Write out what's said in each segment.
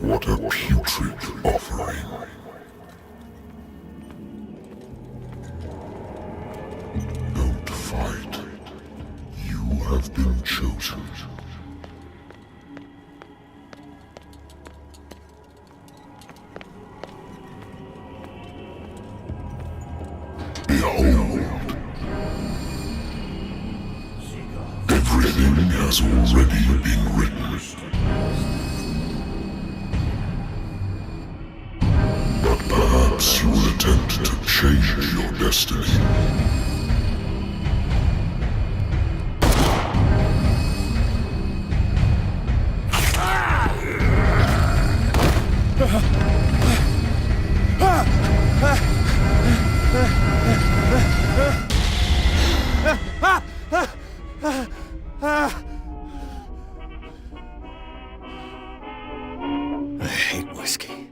What a putrid offering. Don't fight. You have been chosen. Behold. Everything has already been written. Perhaps you will attempt to change your destiny. I hate whiskey.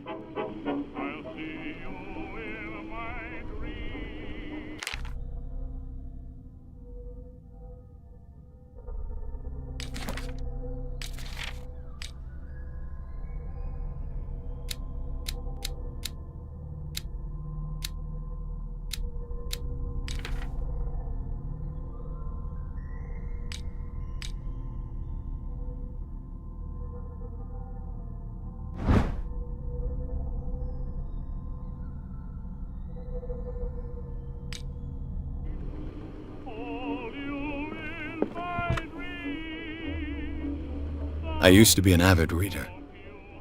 I used to be an avid reader.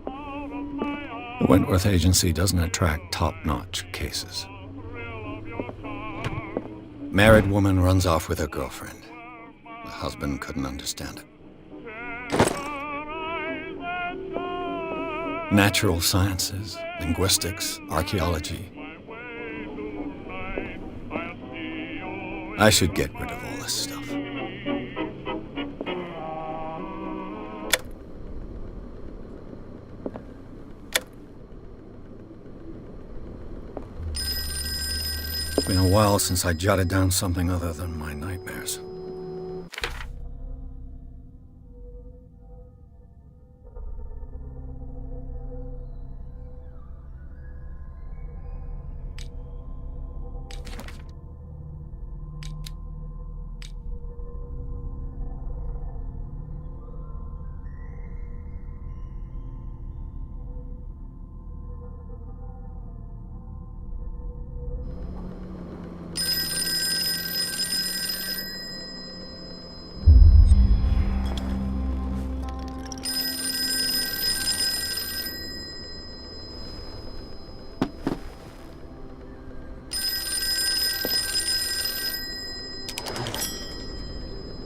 The Wentworth Agency doesn't attract top-notch cases. Married woman runs off with her girlfriend. The husband couldn't understand it. Natural sciences, linguistics, archaeology. I should get rid of all this stuff. Been a while since I jotted down something other than my nightmares.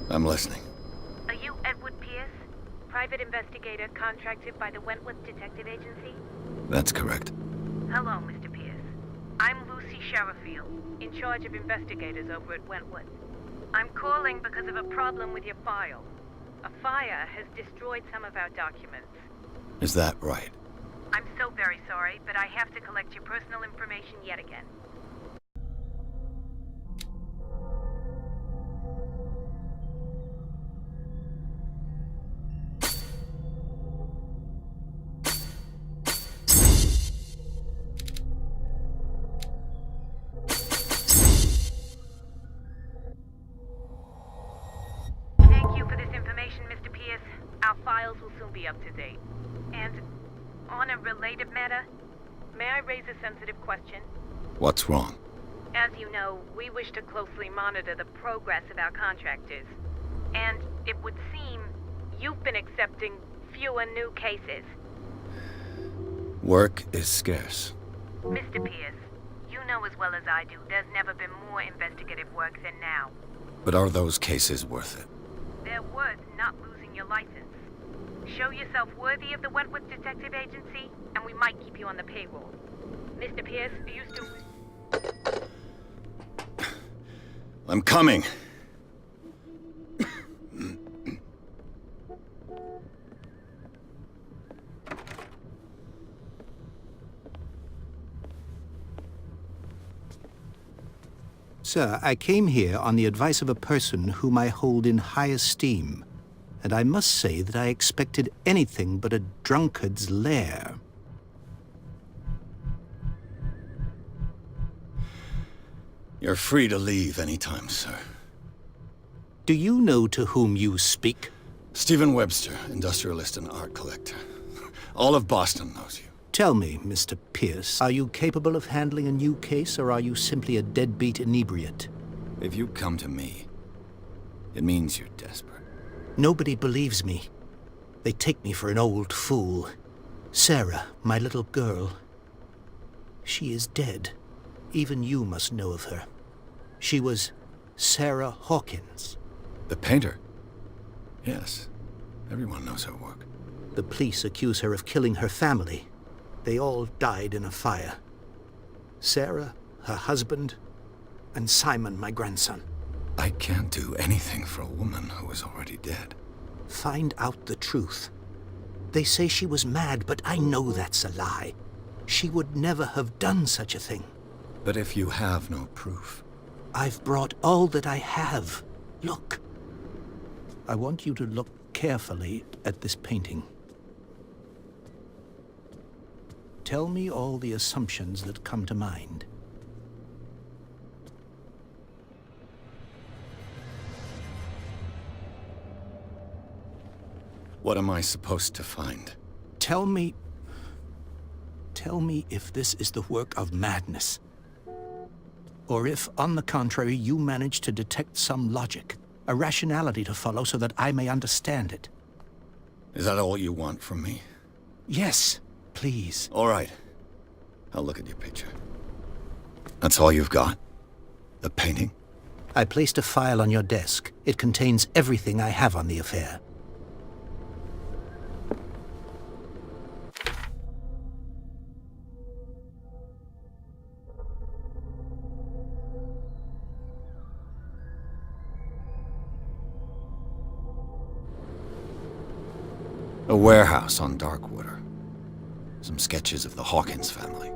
I'm listening. Are you Edward Pierce, private investigator contracted by the Wentworth Detective Agency? That's correct. Hello, Mr. Pierce. I'm Lucy Sherifield, in charge of investigators over at Wentworth. I'm calling because of a problem with your file. A fire has destroyed some of our documents. Is that right? I'm so very sorry, but I have to collect your personal information yet again. Thank you for this information, Mr. Pierce. Our files will soon be up to date. And on a related matter, may I raise a sensitive question? What's wrong? As you know, we wish to closely monitor the progress of our contractors. And it would seem you've been accepting fewer new cases. Work is scarce. Mr. Pierce, you know as well as I do, there's never been more investigative work than now. But are those cases worth it? They're worth not losing your license. Show yourself worthy of the Wentworth Detective Agency, and we might keep you on the payroll. Mr. Pierce, are you still... I'm coming! Sir, I came here on the advice of a person whom I hold in high esteem, and I must say that I expected anything but a drunkard's lair. You're free to leave anytime, sir. Do you know to whom you speak? Stephen Webster, industrialist and art collector. All of Boston knows you. Tell me, Mr. Pierce, are you capable of handling a new case, or are you simply a deadbeat inebriate? If you come to me, it means you're desperate. Nobody believes me. They take me for an old fool. Sarah, my little girl, she is dead. Even you must know of her. She was Sarah Hawkins. The painter? Yes. Everyone knows her work. The police accuse her of killing her family. They all died in a fire. Sarah, her husband, and Simon, my grandson. I can't do anything for a woman who is already dead. Find out the truth. They say she was mad, but I know that's a lie. She would never have done such a thing. But if you have no proof... I've brought all that I have. Look. I want you to look carefully at this painting. Tell me all the assumptions that come to mind. What am I supposed to find? Tell me if this is the work of madness. Or if, on the contrary, you manage to detect some logic, a rationality to follow so that I may understand it. Is that all you want from me? Yes, please. All right. I'll look at your picture. That's all you've got? The painting? I placed a file on your desk. It contains everything I have on the affair. A warehouse on Darkwater. Some sketches of the Hawkins family.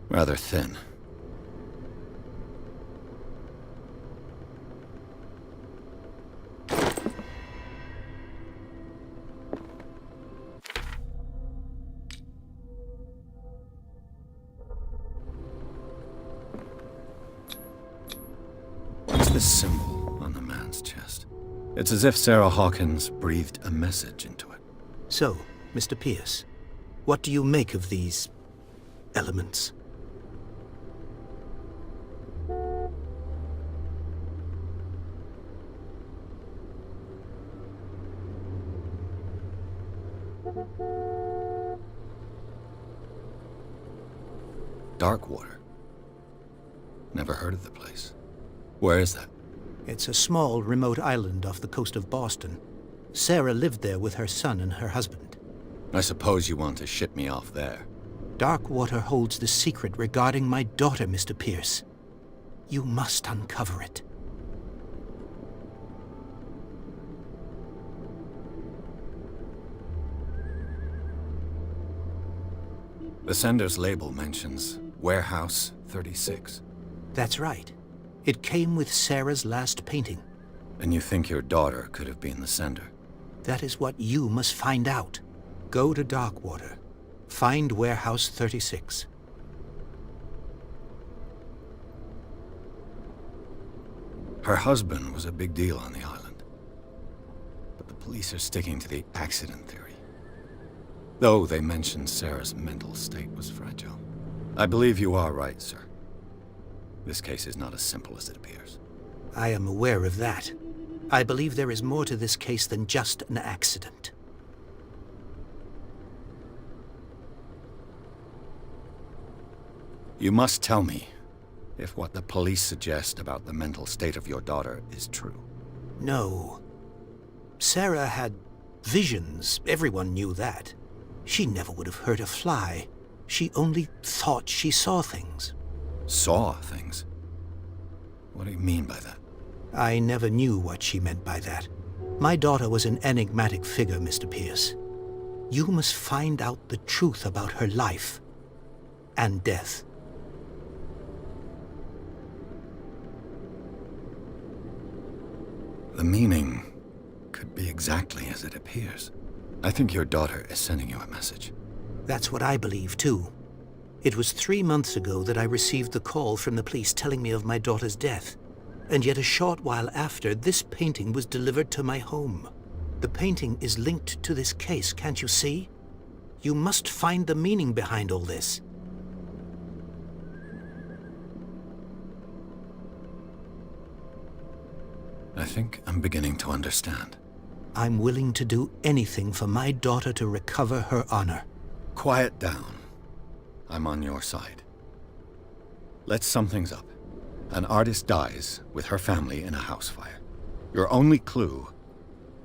Rather thin. this symbol on the man's chest. It's as if Sarah Hawkins breathed a message into it. So, Mr. Pierce, what do you make of these elements? Darkwater. Never heard of the place. Where is that? It's a small, remote island off the coast of Boston. Sarah lived there with her son and her husband. I suppose you want to ship me off there. Darkwater holds the secret regarding my daughter, Mr. Pierce. You must uncover it. The sender's label mentions Warehouse 36. That's right. It came with Sarah's last painting. And you think your daughter could have been the sender? That is what you must find out. Go to Darkwater. Find Warehouse 36. Her husband was a big deal on the island. But the police are sticking to the accident theory. Though they mentioned Sarah's mental state was fragile. I believe you are right, sir. This case is not as simple as it appears. I am aware of that. I believe there is more to this case than just an accident. You must tell me if what the police suggest about the mental state of your daughter is true. No. Sarah had visions. Everyone knew that. She never would have hurt a fly. She only thought she saw things. Saw things? What do you mean by that? I never knew what she meant by that. My daughter was an enigmatic figure, Mr. Pierce. You must find out the truth about her life and death. The meaning could be exactly as it appears. I think your daughter is sending you a message. That's what I believe, too. It was 3 months ago that I received the call from the police telling me of my daughter's death. And yet a short while after, this painting was delivered to my home. The painting is linked to this case, can't you see? You must find the meaning behind all this. I think I'm beginning to understand. I'm willing to do anything for my daughter to recover her honor. Quiet down. I'm on your side. Let's sum things up. An artist dies with her family in a house fire. Your only clue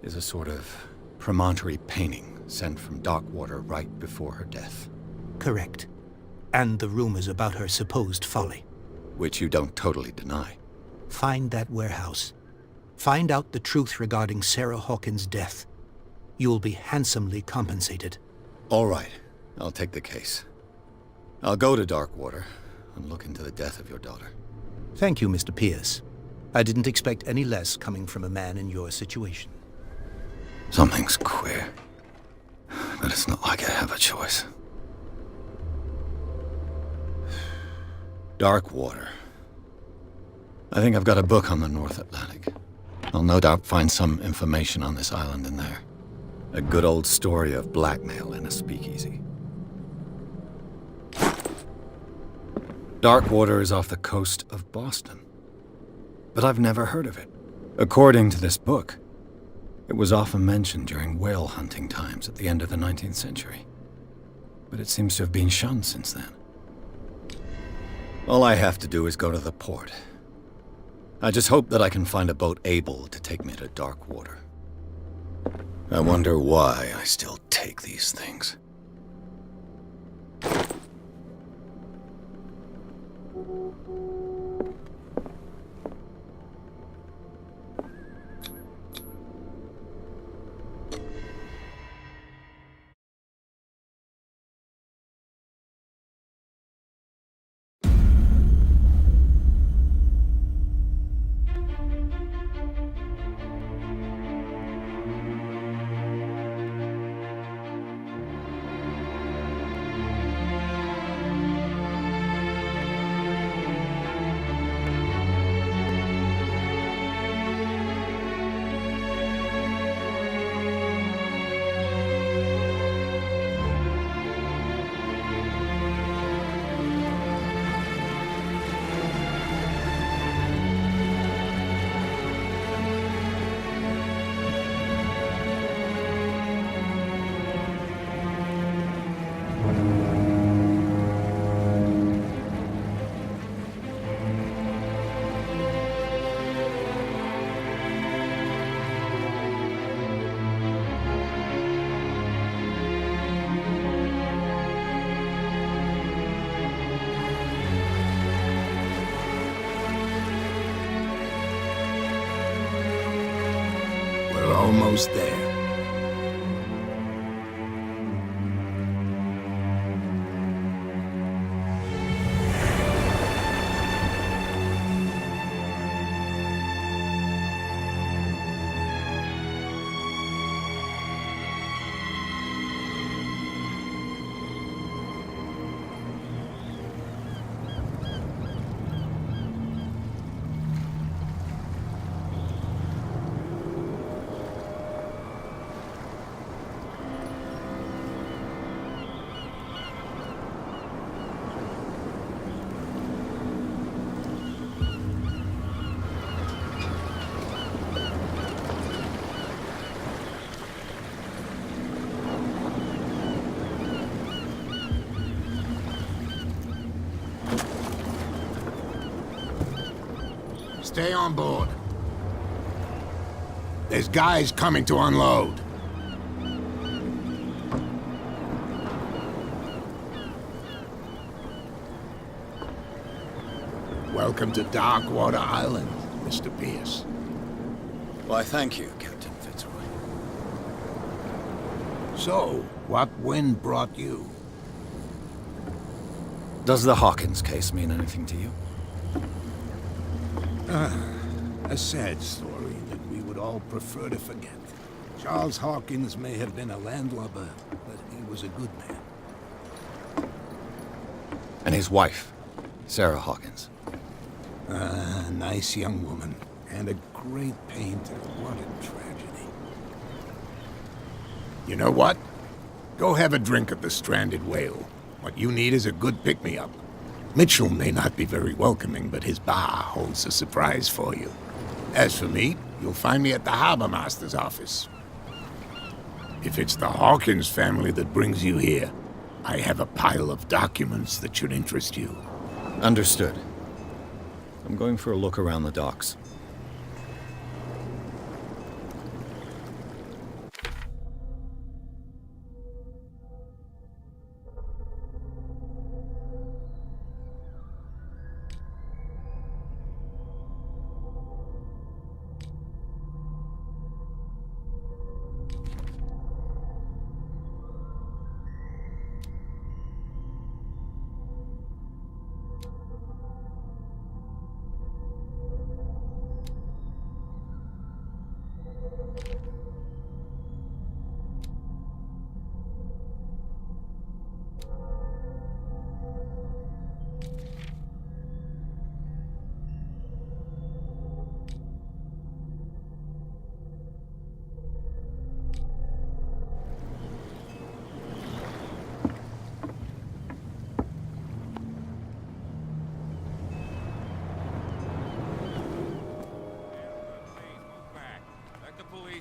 is a sort of promontory painting sent from Darkwater right before her death. Correct. And the rumors about her supposed folly. Which you don't totally deny. Find that warehouse. Find out the truth regarding Sarah Hawkins' death. You'll be handsomely compensated. All right. I'll take the case. I'll go to Darkwater and look into the death of your daughter. Thank you, Mr. Pierce. I didn't expect any less coming from a man in your situation. Something's queer. But it's not like I have a choice. Darkwater. I think I've got a book on the North Atlantic. I'll no doubt find some information on this island in there. A good old story of blackmail in a speakeasy. Darkwater is off the coast of Boston. But I've never heard of it. According to this book, it was often mentioned during whale hunting times at the end of the 19th century. But it seems to have been shunned since then. All I have to do is go to the port. I just hope that I can find a boat able to take me to Darkwater. I wonder why I still take these things. almost there. Stay on board. There's guys coming to unload. Welcome to Darkwater Island, Mr. Pierce. Why, thank you, Captain Fitzroy. So, what wind brought you? Does the Hawkins case mean anything to you? A sad story that we would all prefer to forget. Charles Hawkins may have been a landlubber, but he was a good man. And his wife, Sarah Hawkins. Nice young woman, and a great painter. What a tragedy. You know what? Go have a drink at the Stranded Whale. What you need is a good pick-me-up. Mitchell may not be very welcoming, but his bar holds a surprise for you. As for me, you'll find me at the Harbor Master's office. If it's the Hawkins family that brings you here, I have a pile of documents that should interest you. Understood. I'm going for a look around the docks.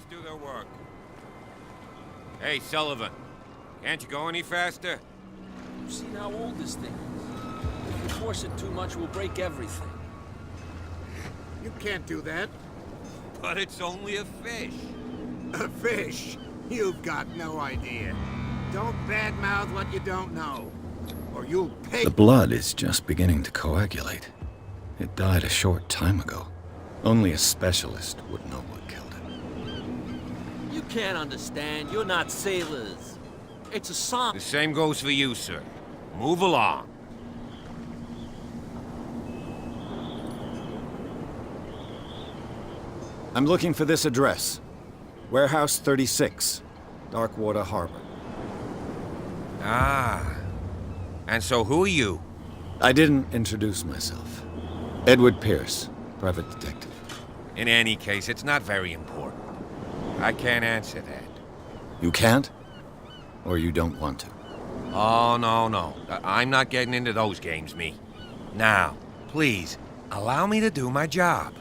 Do their work. Hey, Sullivan. Can't you go any faster? You've seen how old this thing is. If you force it too much, we'll break everything. You can't do that. But it's only a fish. A fish? You've got no idea. Don't badmouth what you don't know, or you'll pay. The blood is just beginning to coagulate. It died a short time ago. Only a specialist would know what killed it. You can't understand. You're not sailors. It's a song. The same goes for you, sir. Move along. I'm looking for this address. Warehouse 36, Darkwater Harbor. Ah. And so who are you? I didn't introduce myself. Edward Pierce, private detective. In any case, it's not very important. I can't answer that. You can't? Or you don't want to? Oh, no. I'm not getting into those games, me. Now, please, allow me to do my job.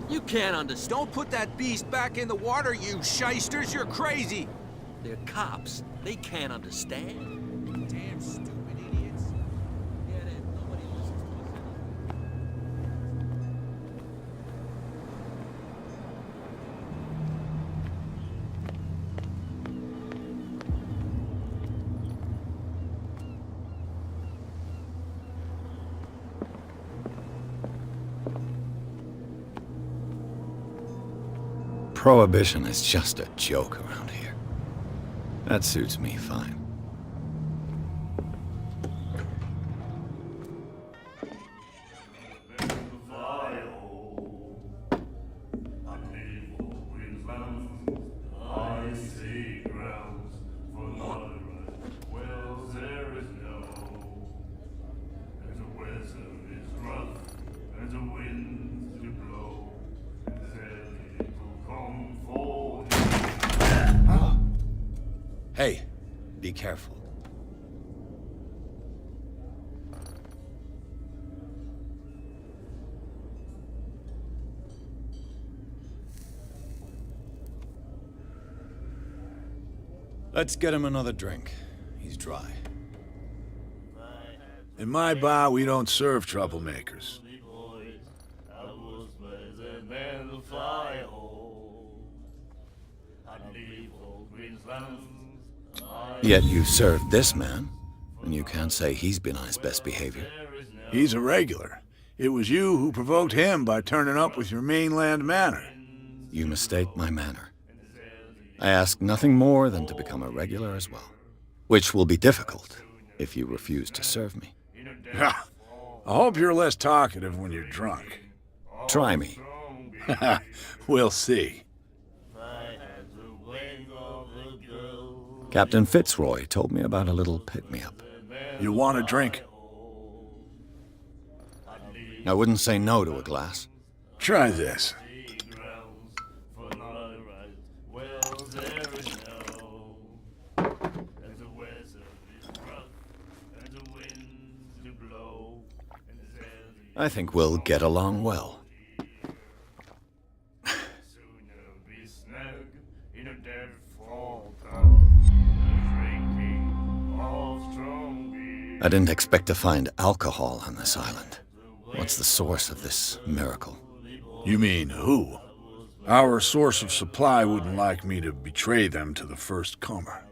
You can't understand. Don't put that beast back in the water, you shysters! You're crazy! They're cops. They can't understand. Damn stupid idiots. Get it. Nobody listens to us anyway. Prohibition is just a joke around here. That suits me fine. Hey, be careful. Let's get him another drink. He's dry. In my bar, we don't serve troublemakers. Yet you served this man, and you can't say he's been on his best behavior. He's a regular. It was you who provoked him by turning up with your mainland manner. You mistake my manner. I ask nothing more than to become a regular as well, which will be difficult if you refuse to serve me. I hope you're less talkative when you're drunk. Try me. We'll see. Captain Fitzroy told me about a little pick-me-up. You want a drink? I wouldn't say no to a glass. Try this. I think we'll get along well. I didn't expect to find alcohol on this island. What's the source of this miracle? You mean who? Our source of supply wouldn't like me to betray them to the first comer.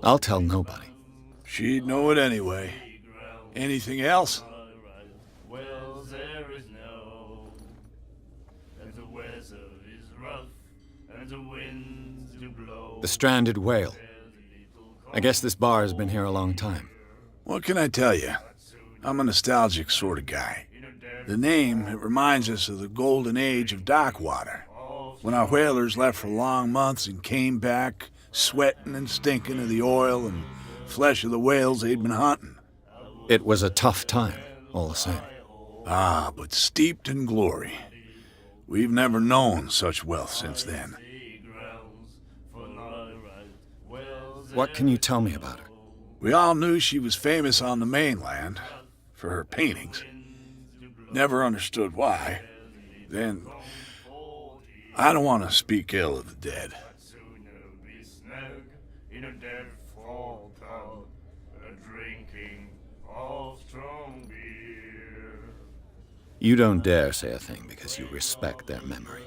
I'll tell nobody. She'd know it anyway. Anything else? The stranded whale. I guess this bar has been here a long time. What can I tell you? I'm a nostalgic sort of guy. The name, it reminds us of the golden age of Darkwater, when our whalers left for long months and came back sweating and stinking of the oil and flesh of the whales they'd been hunting. It was a tough time, all the same. Ah, but steeped in glory. We've never known such wealth since then. What can you tell me about her? We all knew she was famous on the mainland for her paintings. Never understood why. Then, I don't want to speak ill of the dead. You don't dare say a thing because you respect their memory.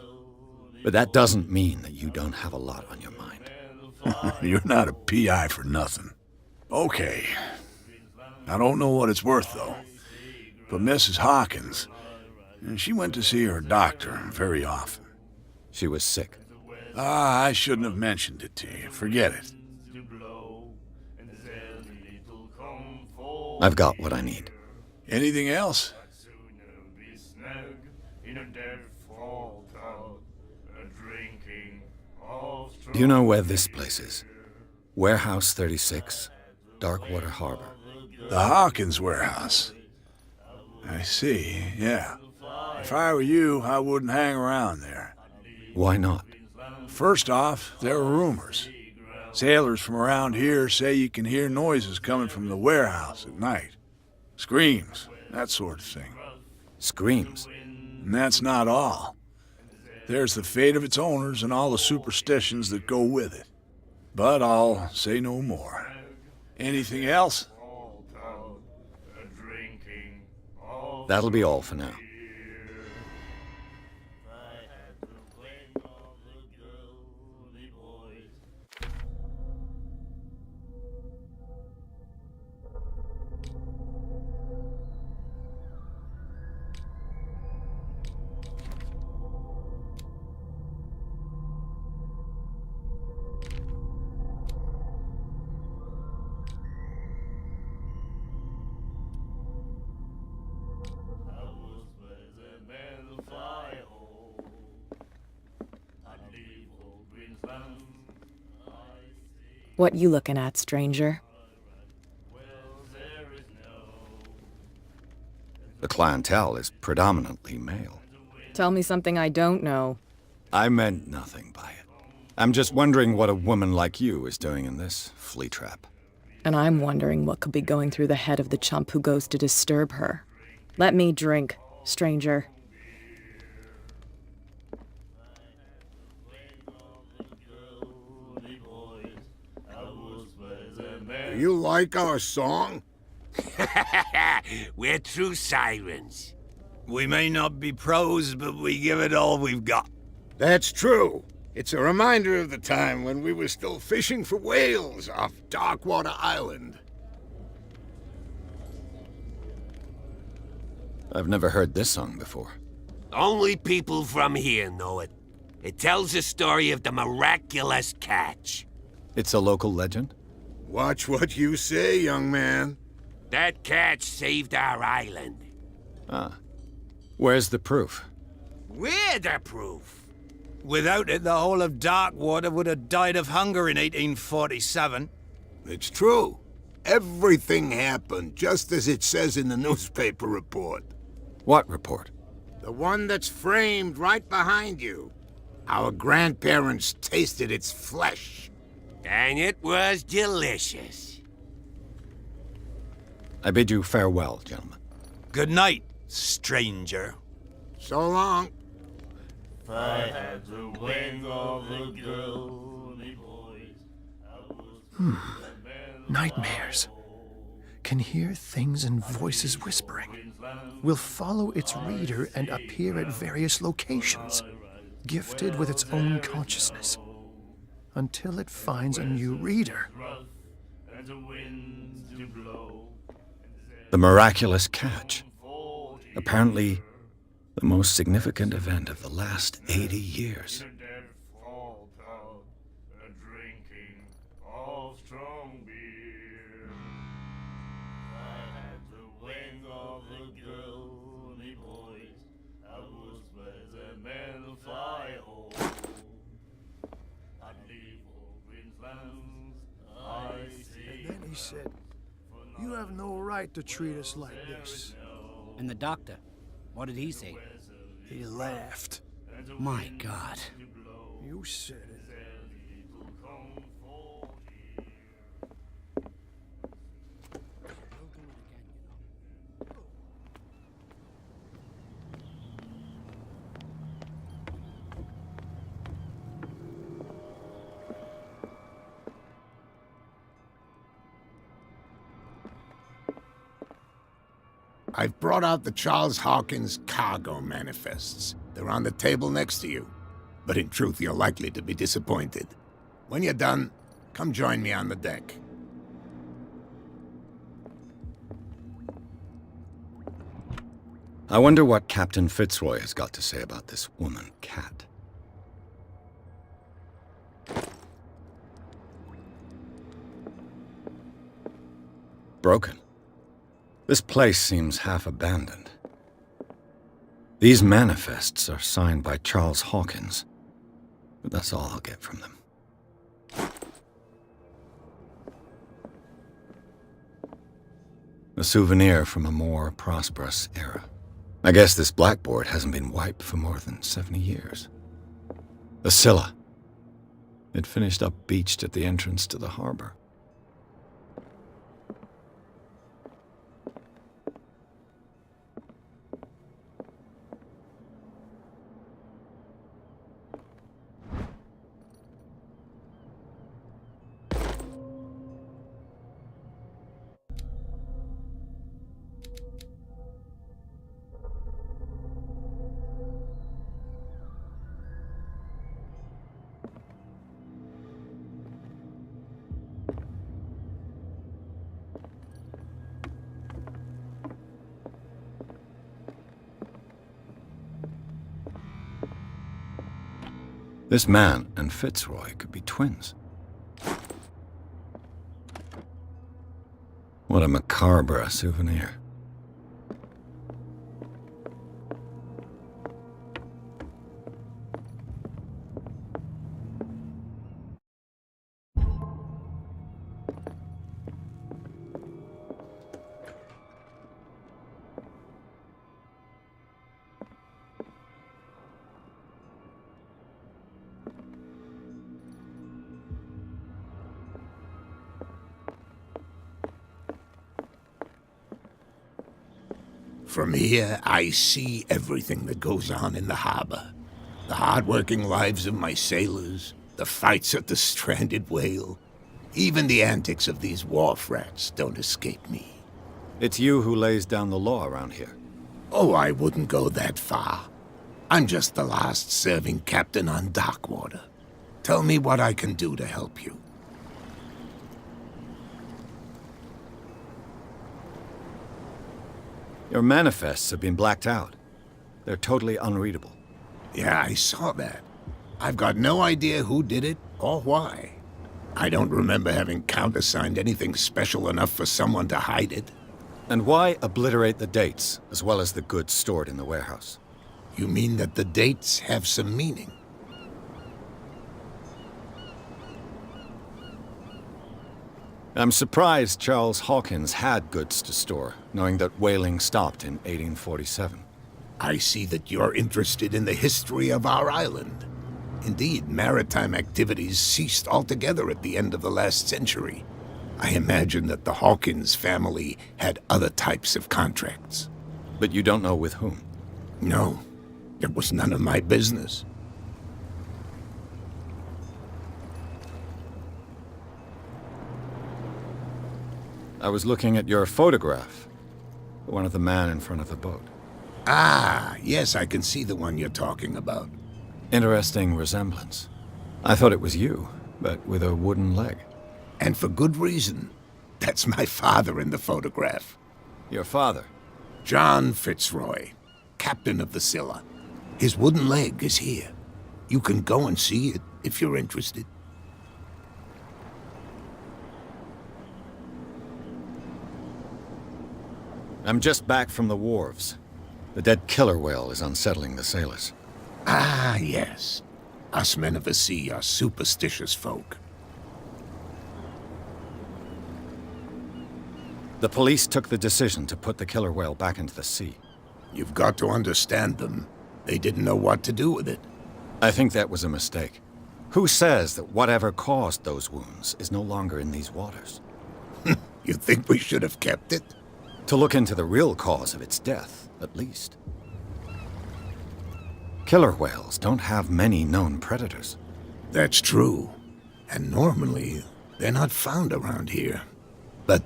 But that doesn't mean that you don't have a lot on your mind. You're not a PI for nothing. Okay. I don't know what it's worth, though. But Mrs. Hawkins, she went to see her doctor very often. She was sick. Ah, I shouldn't have mentioned it to you. Forget it. I've got what I need. Anything else? Do you know where this place is? Warehouse 36, Darkwater Harbor. The Hawkins warehouse. I see, yeah. If I were you, I wouldn't hang around there. Why not? First off, there are rumors. Sailors from around here say you can hear noises coming from the warehouse at night. Screams, that sort of thing. Screams. And that's not all. There's the fate of its owners and all the superstitions that go with it. But I'll say no more. Anything else? That'll be all for now. What you looking at, stranger? The clientele is predominantly male. Tell me something I don't know. I meant nothing by it. I'm just wondering what a woman like you is doing in this flea trap. And I'm wondering what could be going through the head of the chump who goes to disturb her. Let me drink, stranger. Do you like our song? We're true sirens. We may not be pros, but we give it all we've got. That's true. It's a reminder of the time when we were still fishing for whales off Darkwater Island. I've never heard this song before. Only people from here know it. It tells the story of the miraculous catch. It's a local legend? Watch what you say, young man. That catch saved our island. Ah. Where's the proof? We're the proof. Without it, the whole of Darkwater would have died of hunger in 1847. It's true. Everything happened just as it says in the newspaper report. What report? The one that's framed right behind you. Our grandparents tasted its flesh. And it was delicious. I bid you farewell, gentlemen. Good night, stranger. So long. If I had the wings of the girly boys, I would Nightmares. Can hear things and voices whispering. Will follow its reader and appear at various locations, gifted with its own consciousness, until it finds a new reader. The miraculous catch. Apparently, the most significant event of the last 80 years. And then he said, "You have no right to treat us like this." And the doctor, what did he say? He laughed. My God. You said it. I've brought out the Charles Hawkins cargo manifests. They're on the table next to you. But in truth, you're likely to be disappointed. When you're done, come join me on the deck. I wonder what Captain Fitzroy has got to say about this woman, Cat. Broken. This place seems half abandoned. These manifests are signed by Charles Hawkins, but that's all I'll get from them. A souvenir from a more prosperous era. I guess this blackboard hasn't been wiped for more than 70 years. The Scylla. It finished up beached at the entrance to the harbor. This man and Fitzroy could be twins. What a macabre souvenir. From here, I see everything that goes on in the harbor. The hard-working lives of my sailors, the fights at the stranded whale. Even the antics of these wharf rats don't escape me. It's you who lays down the law around here. Oh, I wouldn't go that far. I'm just the last serving captain on Darkwater. Tell me what I can do to help you. Your manifests have been blacked out. They're totally unreadable. Yeah, I saw that. I've got no idea who did it or why. I don't remember having countersigned anything special enough for someone to hide it. And why obliterate the dates, as well as the goods stored in the warehouse? You mean that the dates have some meaning? I'm surprised Charles Hawkins had goods to store, knowing that whaling stopped in 1847. I see that you're interested in the history of our island. Indeed, maritime activities ceased altogether at the end of the last century. I imagine that the Hawkins family had other types of contracts. But you don't know with whom? No, it was none of my business. I was looking at your photograph. The one of the man in front of the boat. Ah, yes, I can see the one you're talking about. Interesting resemblance. I thought it was you, but with a wooden leg. And for good reason. That's my father in the photograph. Your father? John Fitzroy, captain of the Scylla. His wooden leg is here. You can go and see it if you're interested. I'm just back from the wharves. The dead killer whale is unsettling the sailors. Ah, yes. Us men of the sea are superstitious folk. The police took the decision to put the killer whale back into the sea. You've got to understand them. They didn't know what to do with it. I think that was a mistake. Who says that whatever caused those wounds is no longer in these waters? You think we should have kept it? To look into the real cause of its death, at least. Killer whales don't have many known predators. That's true. And normally, they're not found around here. But,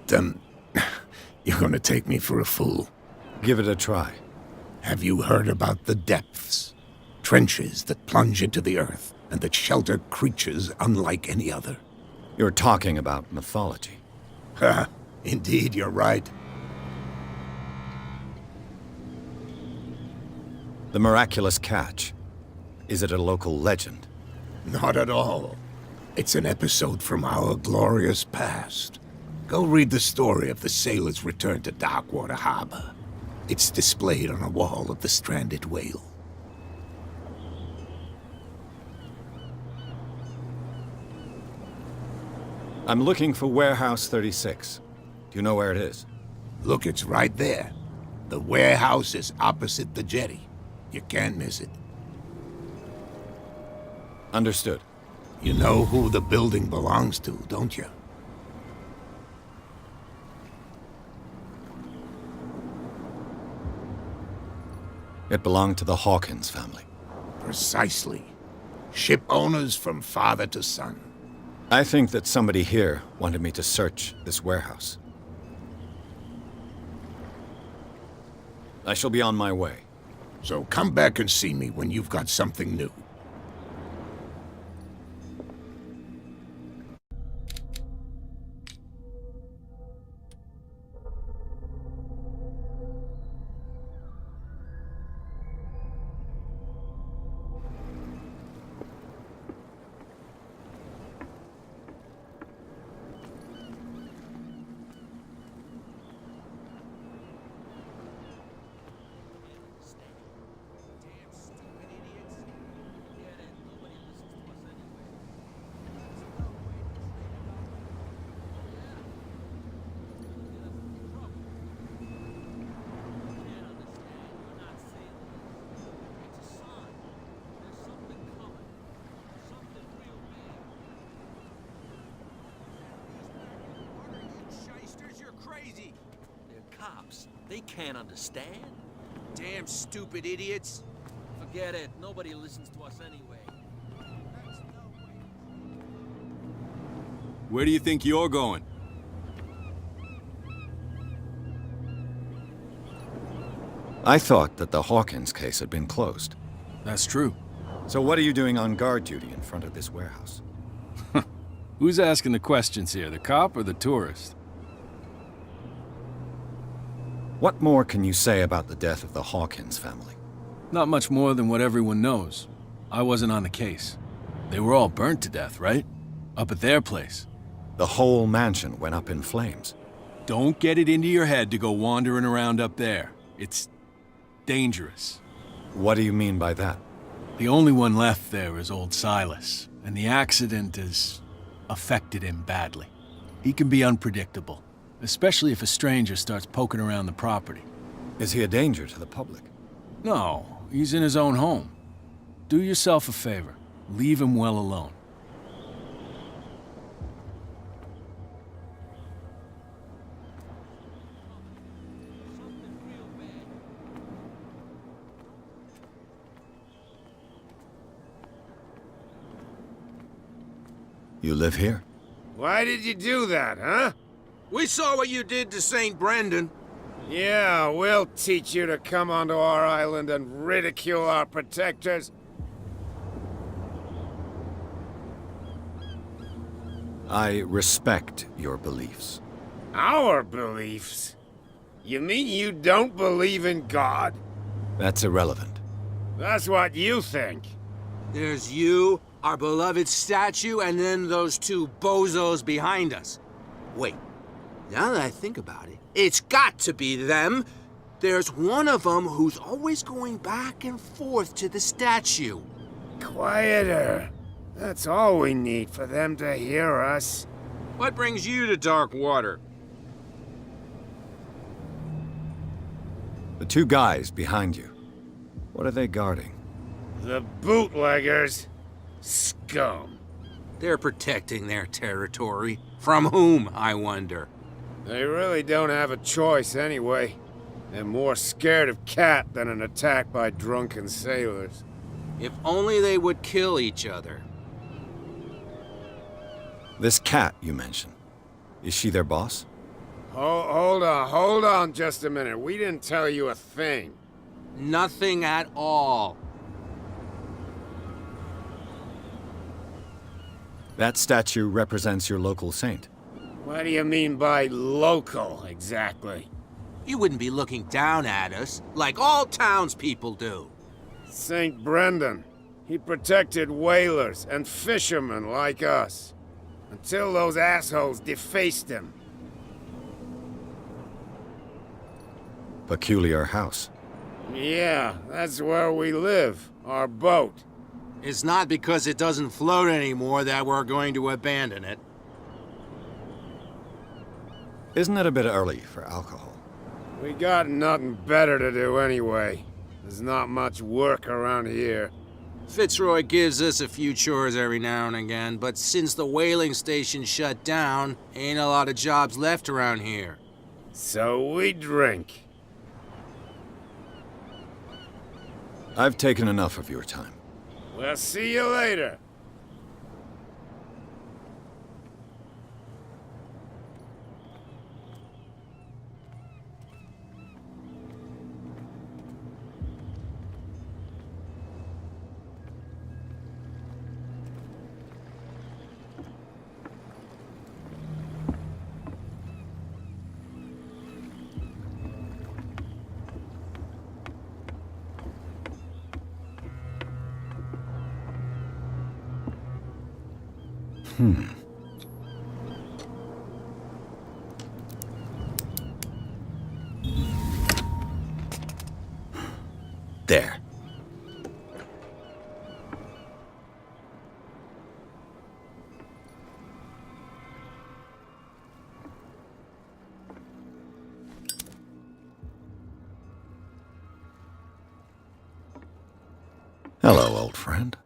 you're gonna take me for a fool. Give it a try. Have you heard about the depths? Trenches that plunge into the earth and that shelter creatures unlike any other. You're talking about mythology. Ha! Indeed, you're right. The miraculous catch. Is it a local legend? Not at all. It's an episode from our glorious past. Go read the story of the sailor's return to Darkwater Harbor. It's displayed on a wall of the stranded whale. I'm looking for Warehouse 36. Do you know where it is? Look, it's right there. The warehouse is opposite the jetty. You can't miss it. Understood. You know who the building belongs to, don't you? It belonged to the Hawkins family. Precisely. Ship owners from father to son. I think that somebody here wanted me to search this warehouse. I shall be on my way. So come back and see me when you've got something new. cops. They can't understand. Damn stupid idiots. Forget it. Nobody listens to us anyway. Where do you think you're going? I thought that the Hawkins case had been closed. That's true. So what are you doing on guard duty in front of this warehouse? Who's asking the questions here, the cop or the tourist? What more can you say about the death of the Hawkins family? Not much more than what everyone knows. I wasn't on the case. They were all burnt to death, right? Up at their place. The whole mansion went up in flames. Don't get it into your head to go wandering around up there. It's dangerous. What do you mean by that? The only one left there is old Silas, and the accident has affected him badly. He can be unpredictable, especially if a stranger starts poking around the property. Is he a danger to the public? No, he's in his own home. Do yourself a favor. Leave him well alone. You live here? Why did you do that, huh? We saw what you did to St. Brendan. Yeah, we'll teach you to come onto our island and ridicule our protectors. I respect your beliefs. Our beliefs? You mean you don't believe in God? That's irrelevant. That's what you think. There's you, our beloved statue, and then those two bozos behind us. Wait, now that I think about it, it's got to be them. There's one of them who's always going back and forth to the statue. Quieter. That's all we need for them to hear us. What brings you to Darkwater? The two guys behind you. What are they guarding? The bootleggers. Scum. They're protecting their territory. From whom, I wonder? They really don't have a choice anyway. They're more scared of Cat than an attack by drunken sailors. If only they would kill each other. This Cat you mentioned. Is she their boss? Hold on just a minute. We didn't tell you a thing. Nothing at all. That statue represents your local saint. What do you mean by local, exactly? You wouldn't be looking down at us, like all townspeople do. St. Brendan. He protected whalers and fishermen like us. Until those assholes defaced him. Peculiar house. Yeah, that's where we live. Our boat. It's not because it doesn't float anymore that we're going to abandon it. Isn't it a bit early for alcohol? We got nothing better to do anyway. There's not much work around here. Fitzroy gives us a few chores every now and again, but since the whaling station shut down, ain't a lot of jobs left around here. So we drink. I've taken enough of your time. We'll see you later. There. Hello, old friend.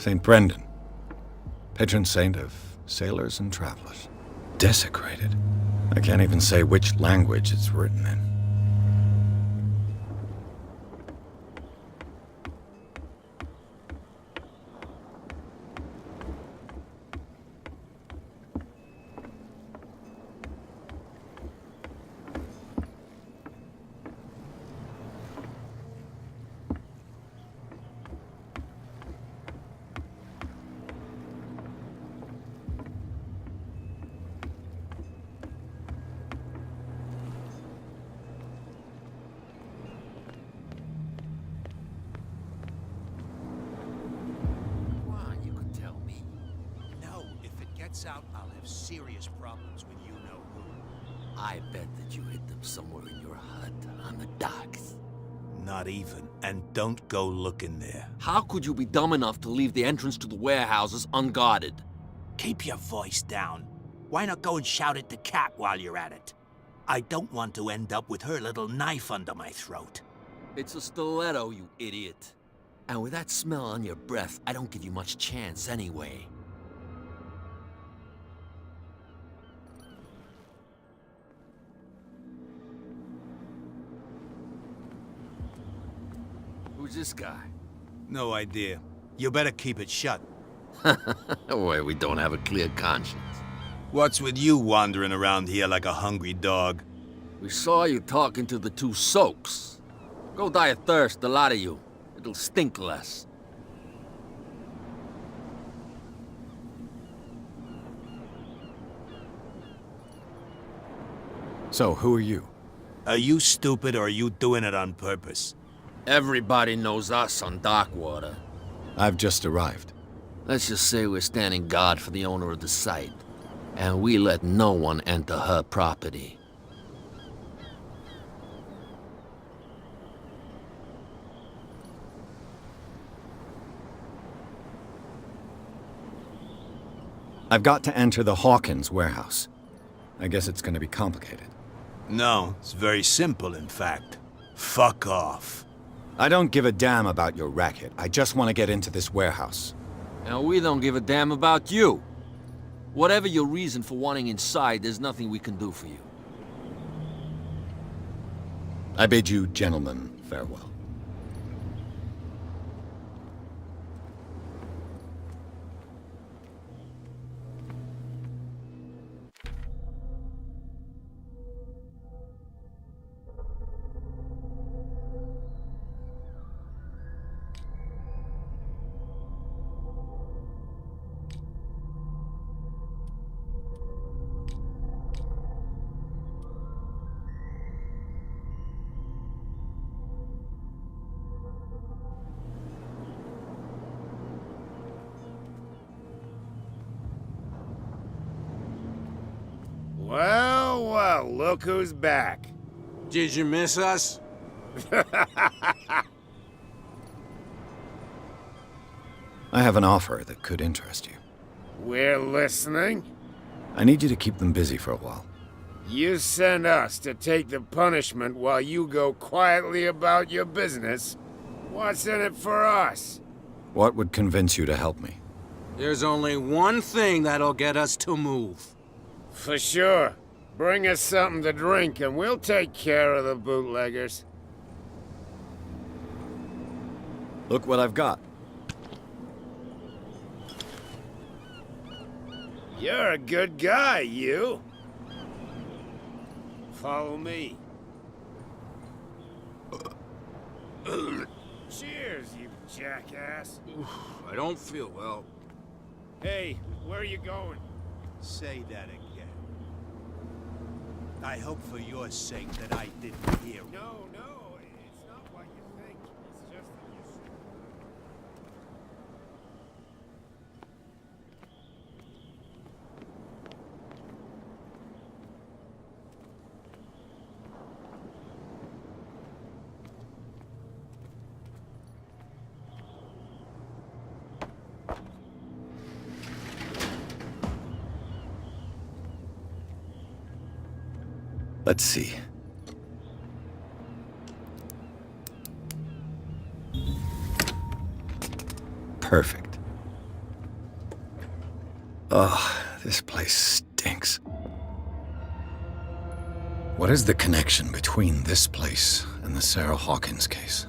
St. Brendan, patron saint of sailors and travelers. Desecrated. I can't even say which language it's written in. Out, I'll have serious problems with you-know-who. I bet that you hid them somewhere in your hut on the docks. Not even. And don't go looking there. How could you be dumb enough to leave the entrance to the warehouses unguarded? Keep your voice down. Why not go and shout at the cat while you're at it? I don't want to end up with her little knife under my throat. It's a stiletto, you idiot. And with that smell on your breath, I don't give you much chance anyway. Who's this guy? No idea. You better keep it shut. Why, we don't have a clear conscience. What's with you wandering around here like a hungry dog? We saw you talking to the two soaks. Go die of thirst, the lot of you. It'll stink less. So, who are you? Are you stupid or are you doing it on purpose? Everybody knows us on Darkwater. I've just arrived. Let's just say we're standing guard for the owner of the site. And we let no one enter her property. I've got to enter the Hawkins warehouse. I guess it's gonna be complicated. No, it's very simple, in fact. Fuck off. I don't give a damn about your racket. I just want to get into this warehouse. And we don't give a damn about you. Whatever your reason for wanting inside, there's nothing we can do for you. I bid you gentlemen farewell. Well, well, look who's back. Did you miss us? I have an offer that could interest you. We're listening. I need you to keep them busy for a while. You send us to take the punishment while you go quietly about your business. What's in it for us? What would convince you to help me? There's only one thing that'll get us to move. For sure. Bring us something to drink and we'll take care of the bootleggers. Look what I've got. You're a good guy, you. Follow me. Cheers, you jackass. I don't feel well. Hey, where are you going? Say that again. I hope for your sake that I didn't hear you. No, it's not what you think. It's just that you should. Let's see. Perfect. Ugh, this place stinks. What is the connection between this place and the Sarah Hawkins case?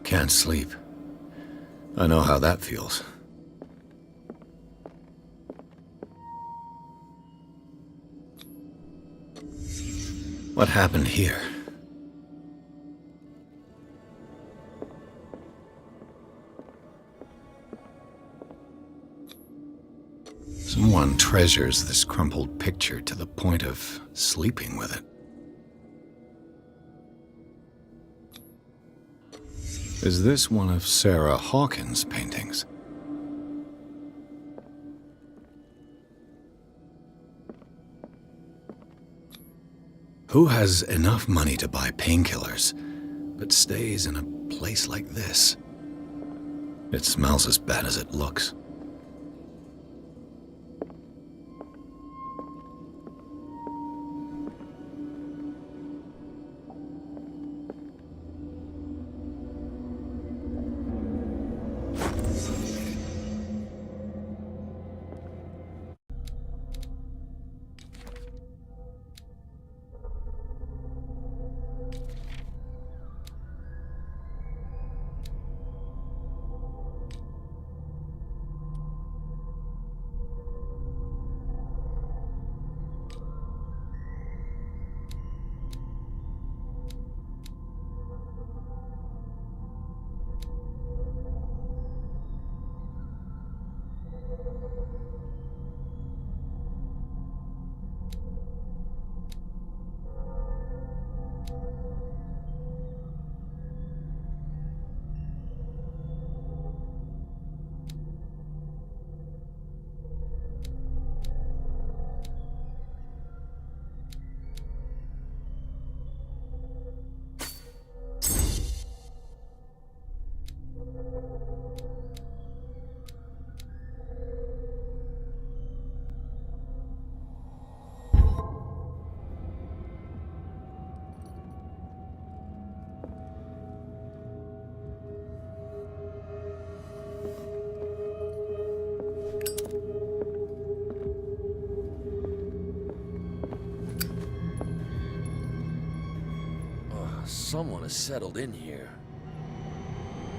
Can't sleep. I know how that feels. What happened here? Someone treasures this crumpled picture to the point of sleeping with it. Is this one of Sarah Hawkins' paintings? Who has enough money to buy painkillers, but stays in a place like this? It smells as bad as it looks. Someone has settled in here.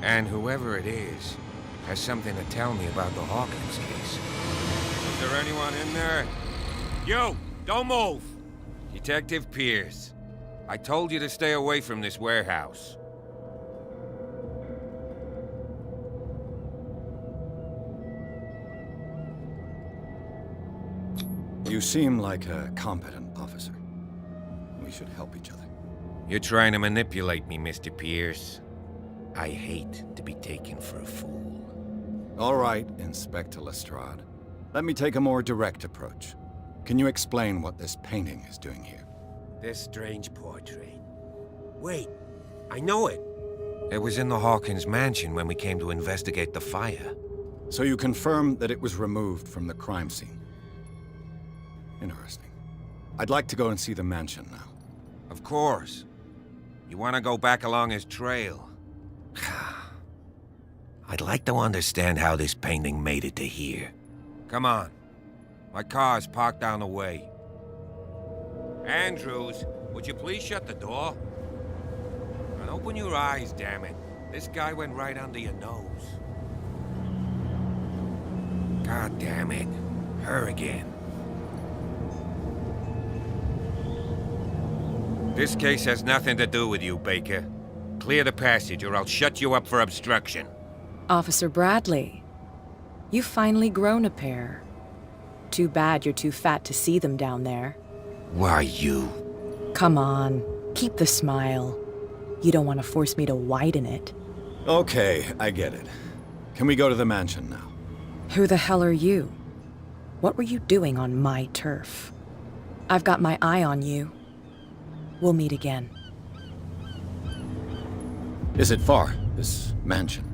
And whoever it is has something to tell me about the Hawkins case. Is there anyone in there? You! Don't move! Detective Pierce. I told you to stay away from this warehouse. You seem like a competent officer. We should help each other. You're trying to manipulate me, Mr. Pierce. I hate to be taken for a fool. All right, Inspector Lestrade. Let me take a more direct approach. Can you explain what this painting is doing here? This strange portrait. Wait, I know it. It was in the Hawkins mansion when we came to investigate the fire. So you confirm that it was removed from the crime scene? Interesting. I'd like to go and see the mansion now. Of course. You want to go back along his trail? I'd like to understand how this painting made it to here. Come on. My car's parked down the way. Andrews, would you please shut the door? And open your eyes, damn it. This guy went right under your nose. God damn it. Her again. This case has nothing to do with you, Baker. Clear the passage or I'll shut you up for obstruction. Officer Bradley, you've finally grown a pair. Too bad you're too fat to see them down there. Why you? Come on, keep the smile. You don't want to force me to widen it. Okay, I get it. Can we go to the mansion now? Who the hell are you? What were you doing on my turf? I've got my eye on you. We'll meet again. Is it far, this mansion?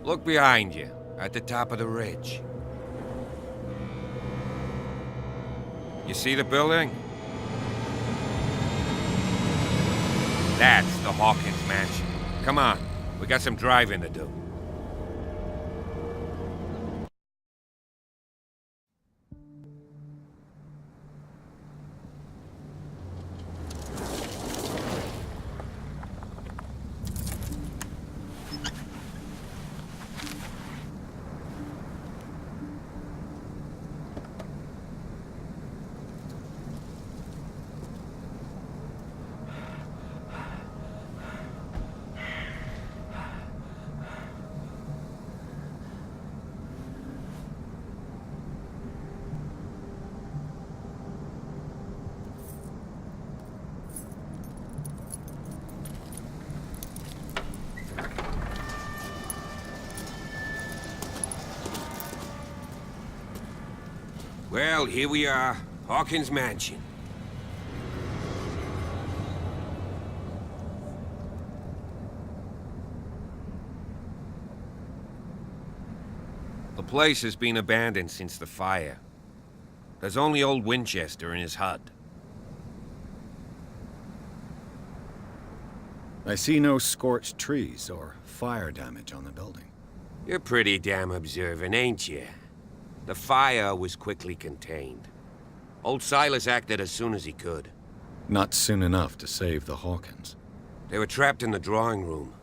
Look behind you. At the top of the ridge. You see the building? That's the Hawkins mansion. Come on, we got some driving to do. Well, here we are, Hawkins Mansion. The place has been abandoned since the fire. There's only old Winchester in his hut. I see no scorched trees or fire damage on the building. You're pretty damn observant, ain't you? The fire was quickly contained. Old Silas acted as soon as he could. Not soon enough to save the Hawkins. They were trapped in the drawing room.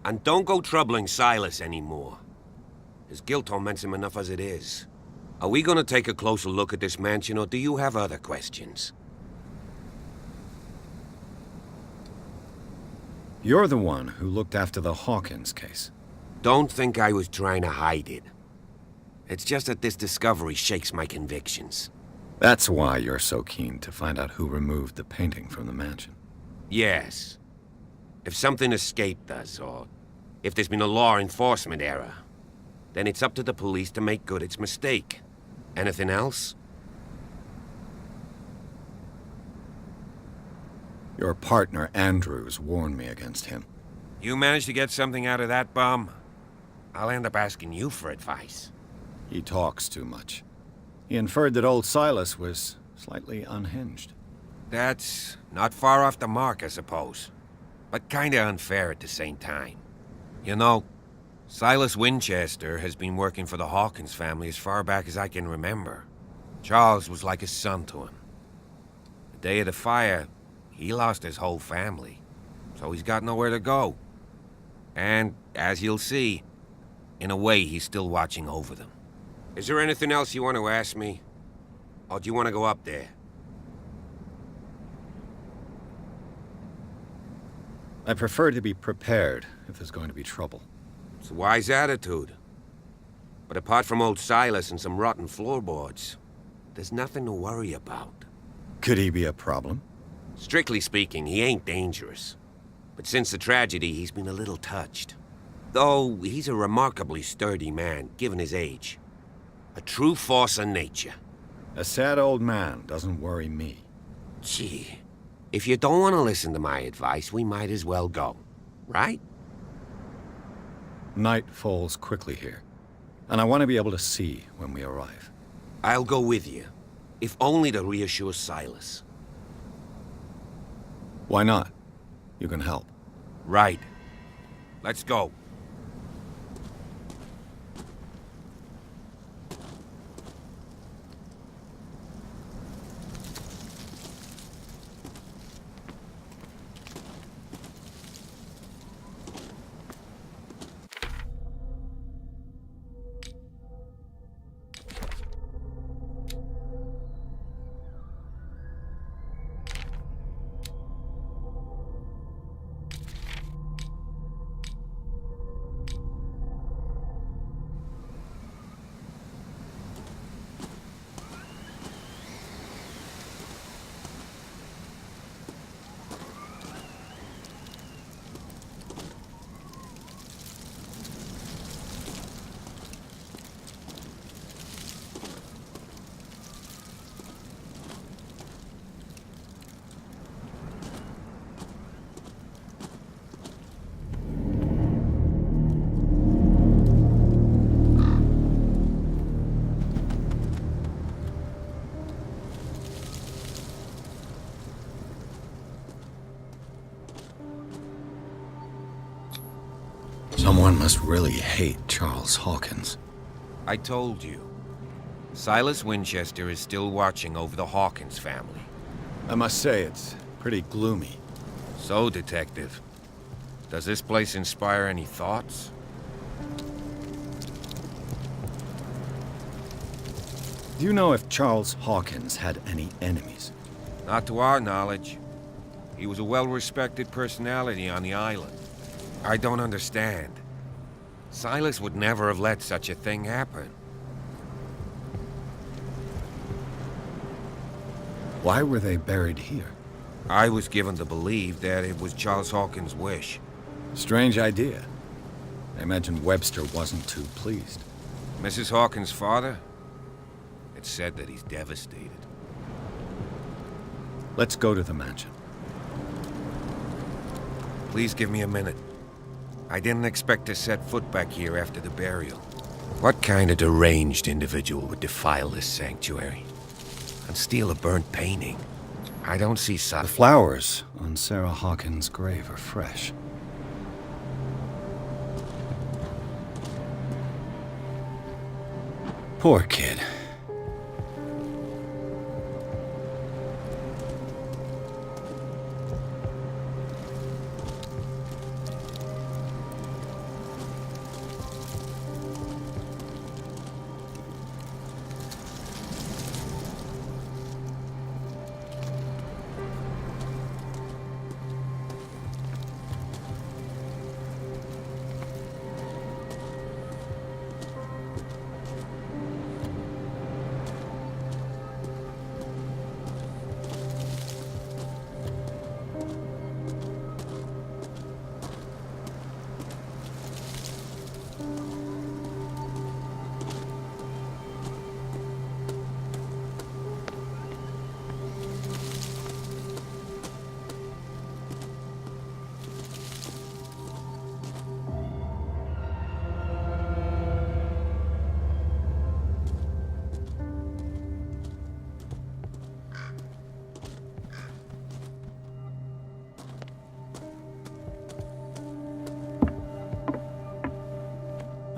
And don't go troubling Silas anymore. His guilt torments him enough as it is. Are we gonna take a closer look at this mansion, or do you have other questions? You're the one who looked after the Hawkins case. Don't think I was trying to hide it. It's just that this discovery shakes my convictions. That's why you're so keen to find out who removed the painting from the mansion. Yes. If something escaped us, or if there's been a law enforcement error, then it's up to the police to make good its mistake. Anything else? Your partner, Andrews, warned me against him. You managed to get something out of that bum? I'll end up asking you for advice. He talks too much. He inferred that old Silas was slightly unhinged. That's not far off the mark, I suppose. But kinda unfair at the same time. You know, Silas Winchester has been working for the Hawkins family as far back as I can remember. Charles was like a son to him. The day of the fire, he lost his whole family, so he's got nowhere to go. And, as you'll see, in a way, he's still watching over them. Is there anything else you want to ask me? Or do you want to go up there? I prefer to be prepared if there's going to be trouble. It's a wise attitude. But apart from old Silas and some rotten floorboards, there's nothing to worry about. Could he be a problem? Strictly speaking, he ain't dangerous. But since the tragedy, he's been a little touched. Though he's a remarkably sturdy man, given his age. A true force of nature. A sad old man doesn't worry me. Gee, if you don't want to listen to my advice, we might as well go. Right? Night falls quickly here, and I want to be able to see when we arrive. I'll go with you, if only to reassure Silas. Why not? You can help. Right. Let's go. Someone must really hate Charles Hawkins. I told you. Silas Winchester is still watching over the Hawkins family. I must say, it's pretty gloomy. So, Detective, does this place inspire any thoughts? Do you know if Charles Hawkins had any enemies? Not to our knowledge. He was a well-respected personality on the island. I don't understand. Silas would never have let such a thing happen. Why were they buried here? I was given to believe that it was Charles Hawkins' wish. Strange idea. I imagine Webster wasn't too pleased. Mrs. Hawkins' father? It's said that he's devastated. Let's go to the mansion. Please give me a minute. I didn't expect to set foot back here after the burial. What kind of deranged individual would defile this sanctuary? And steal a burnt painting? I don't see The flowers on Sarah Hawkins' grave are fresh. Poor kid.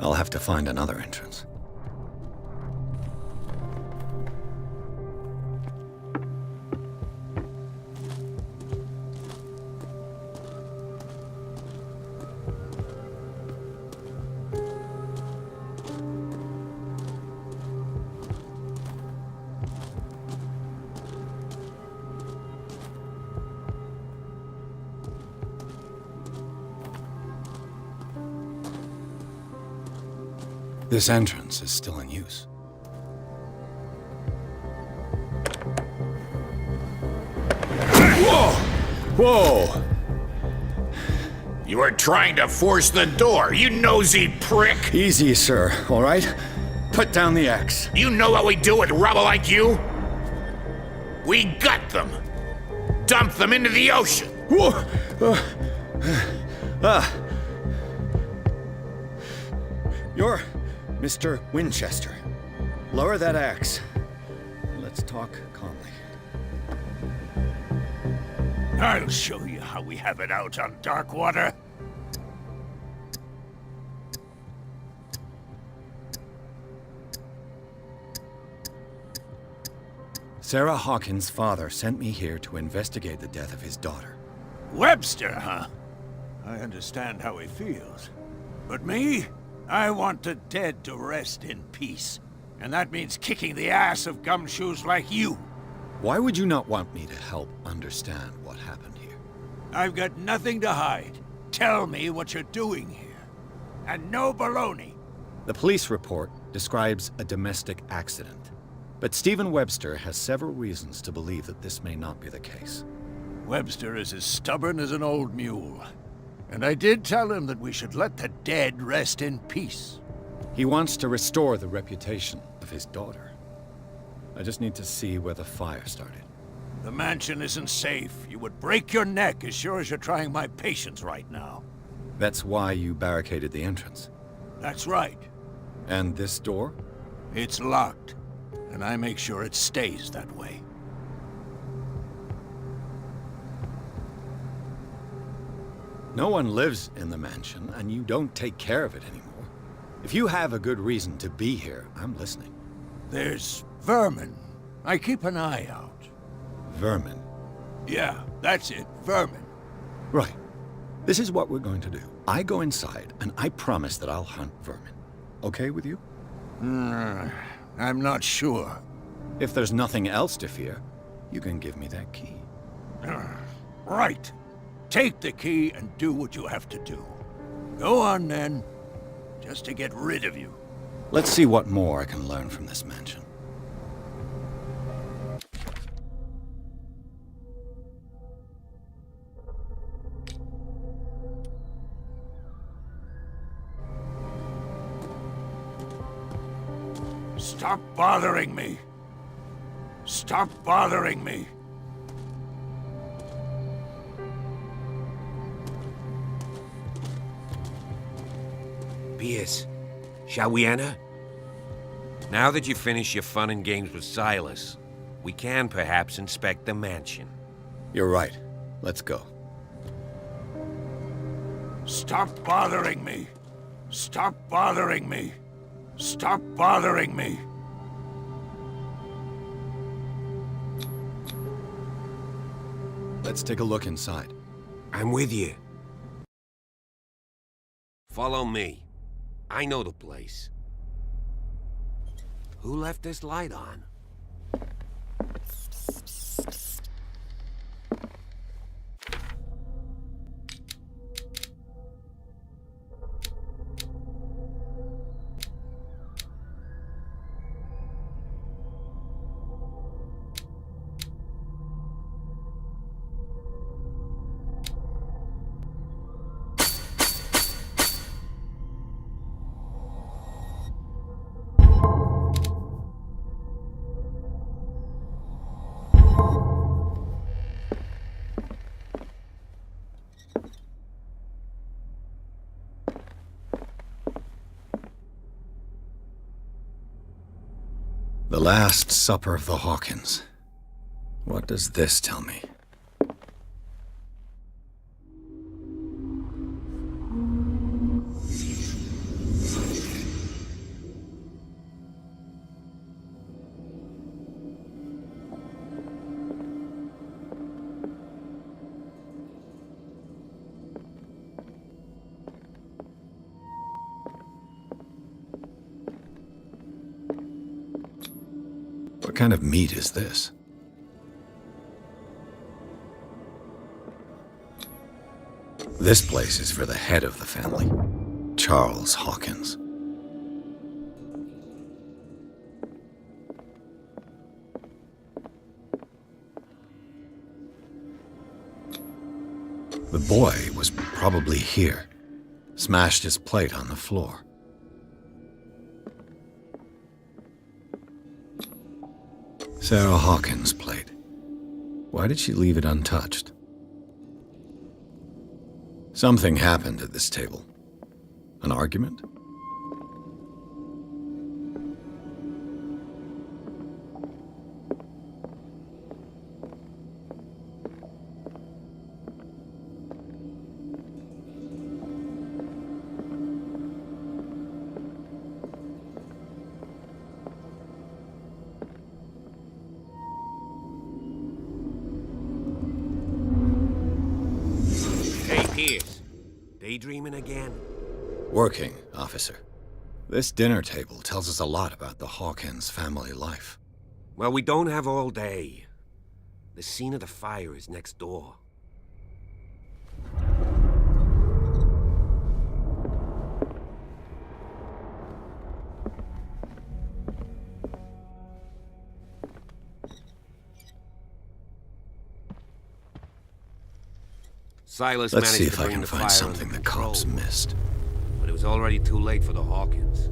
I'll have to find another entrance. This entrance is still in use. Whoa! Whoa! You were trying to force the door, you nosy prick! Easy, sir, all right? Put down the axe. You know what we do with rubble like you? We gut them. Dump them into the ocean. Whoa! You're Mr. Winchester. Lower that axe. Let's talk calmly. I'll show you how we have it out on Darkwater. Sarah Hawkins' father sent me here to investigate the death of his daughter. Webster, huh? I understand how he feels. But me? I want the dead to rest in peace. And that means kicking the ass of gumshoes like you. Why would you not want me to help understand what happened here? I've got nothing to hide. Tell me what you're doing here. And no baloney. The police report describes a domestic accident. But Stephen Webster has several reasons to believe that this may not be the case. Webster is as stubborn as an old mule. And I did tell him that we should let the dead rest in peace. He wants to restore the reputation of his daughter. I just need to see where the fire started. The mansion isn't safe. You would break your neck as sure as you're trying my patience right now. That's why you barricaded the entrance. That's right. And this door? It's locked. And I make sure it stays that way. No one lives in the mansion, and you don't take care of it anymore. If you have a good reason to be here, I'm listening. There's vermin. I keep an eye out. Vermin? Yeah, that's it, vermin. Right. This is what we're going to do. I go inside, and I promise that I'll hunt vermin. Okay with you? I'm not sure. If there's nothing else to fear, you can give me that key. Right. Take the key and do what you have to do. Go on, then. Just to get rid of you. Let's see what more I can learn from this mansion. Stop bothering me. Stop bothering me. Pierce, shall we enter? Now that you've finished your fun and games with Silas, we can perhaps inspect the mansion. You're right. Let's go. Stop bothering me. Stop bothering me. Stop bothering me. Let's take a look inside. I'm with you. Follow me. I know the place. Who left this light on? The Last Supper of the Hawkins. What does this tell me? What kind of meat is this? This place is for the head of the family, Charles Hawkins. The boy was probably here, smashed his plate on the floor. Sarah Hawkins' plate. Why did she leave it untouched? Something happened at this table. An argument? Pierce, daydreaming again? Working, officer. This dinner table tells us a lot about the Hawkins family life. Well, we don't have all day. The scene of the fire is next door. Silas Let's managed see if to I bring can the find fire something under the cops control, missed. but it was already too late for the Hawkins.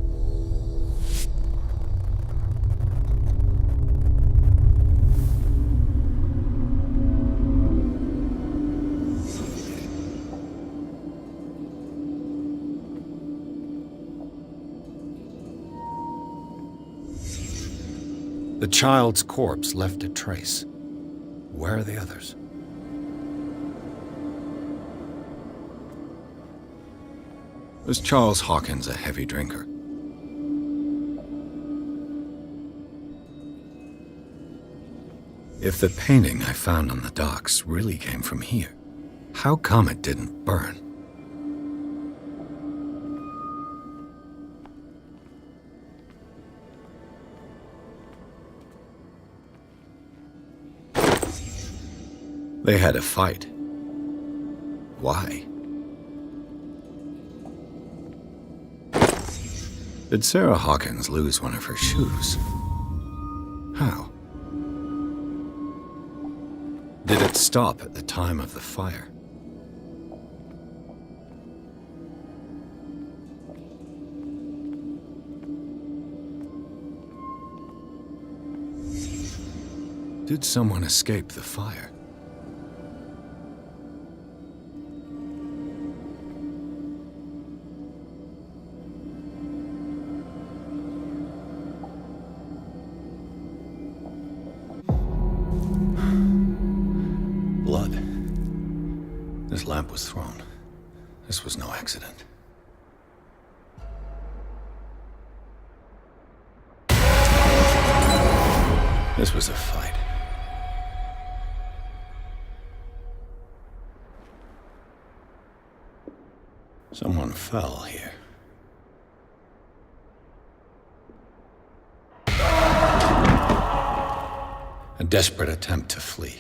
The child's corpse left a trace. Where are the others? Was Charles Hawkins a heavy drinker? If the painting I found on the docks really came from here, how come it didn't burn? They had a fight. Why? Did Sarah Hawkins lose one of her shoes? How? Did it stop at the time of the fire? Did someone escape the fire? Blood. This lamp was thrown. This was no accident. This was a fight. Someone fell here. A desperate attempt to flee.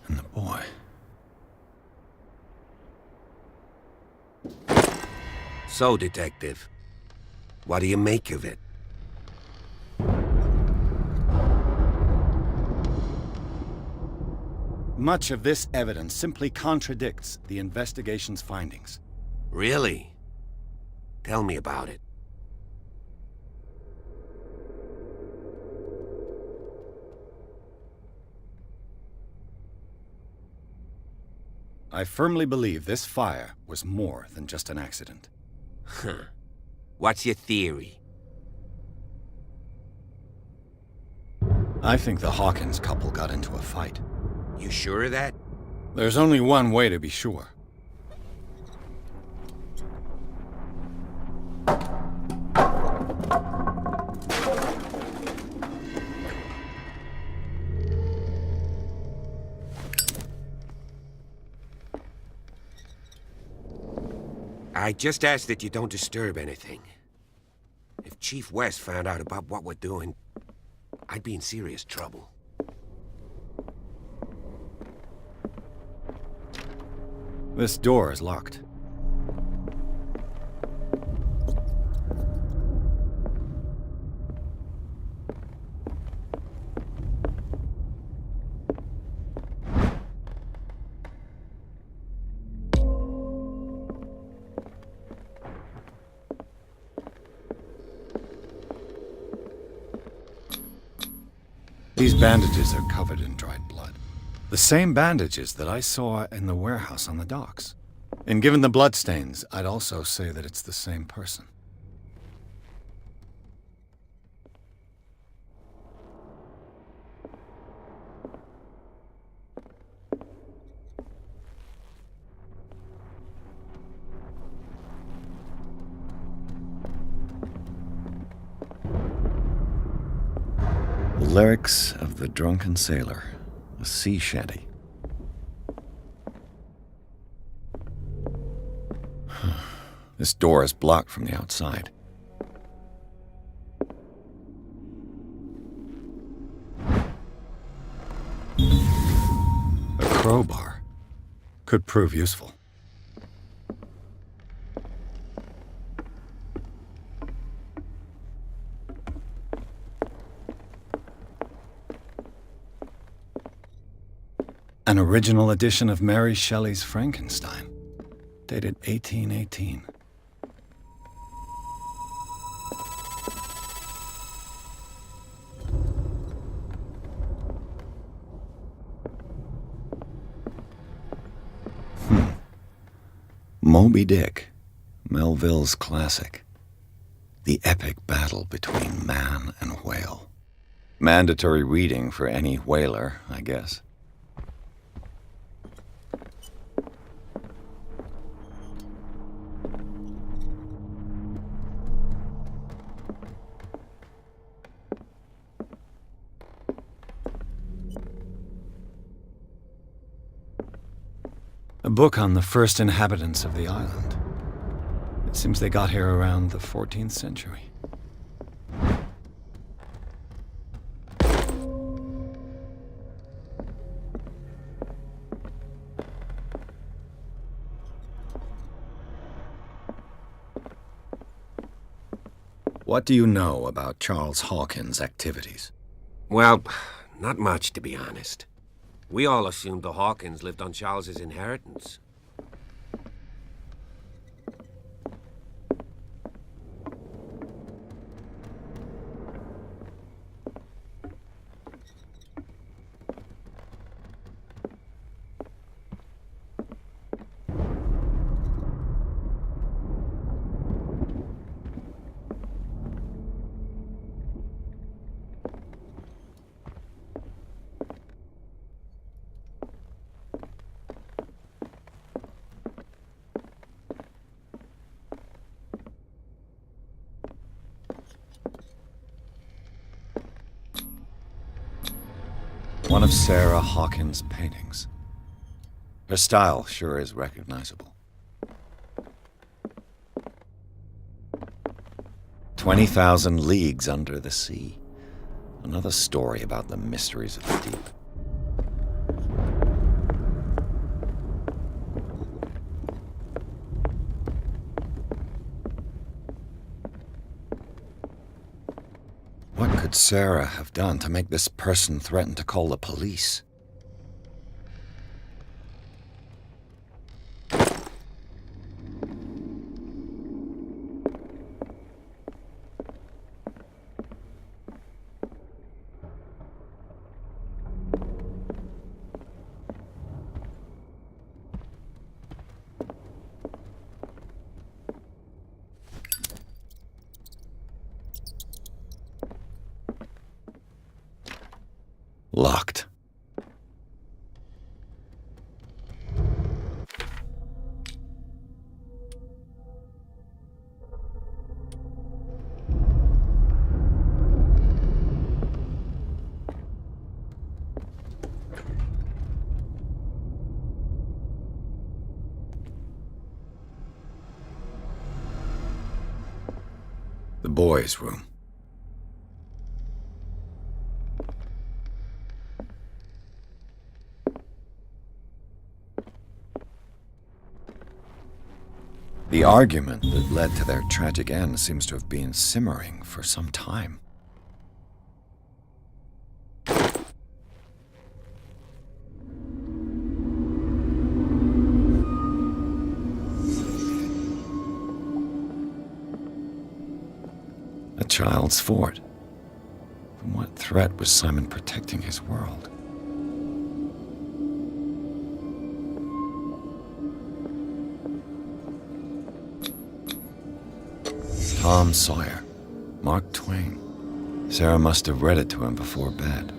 And the boy. So, Detective, what do you make of it? Much of this evidence simply contradicts the investigation's findings. Really? Tell me about it. I firmly believe this fire was more than just an accident. Huh. What's your theory? I think the Hawkins couple got into a fight. You sure of that? There's only one way to be sure. I just ask that you don't disturb anything. If Chief West found out about what we're doing, I'd be in serious trouble. This door is locked. These bandages are covered in dried blood. The same bandages that I saw in the warehouse on the docks. And given the bloodstains, I'd also say that it's the same person. The lyrics of the drunken sailor, a sea shanty. This door is blocked from the outside. A crowbar could prove useful. An original edition of Mary Shelley's Frankenstein, dated 1818. Moby Dick, Melville's classic. The epic battle between man and whale. Mandatory reading for any whaler, I guess. A book on the first inhabitants of the island. It seems they got here around the 14th century. What do you know about Charles Hawkins' activities? Well, not much, to be honest. We all assumed the Hawkins lived on Charles's inheritance. One of Sarah Hawkins' paintings. Her style sure is recognizable. 20,000 Leagues Under the Sea. Another story about the mysteries of the deep. What could Sarah have done to make this person threaten to call the police? Locked. The boys' room. The argument that led to their tragic end seems to have been simmering for some time. A child's fort. From what threat was Simon protecting his world? Tom Sawyer, Mark Twain. Sarah must have read it to him before bed.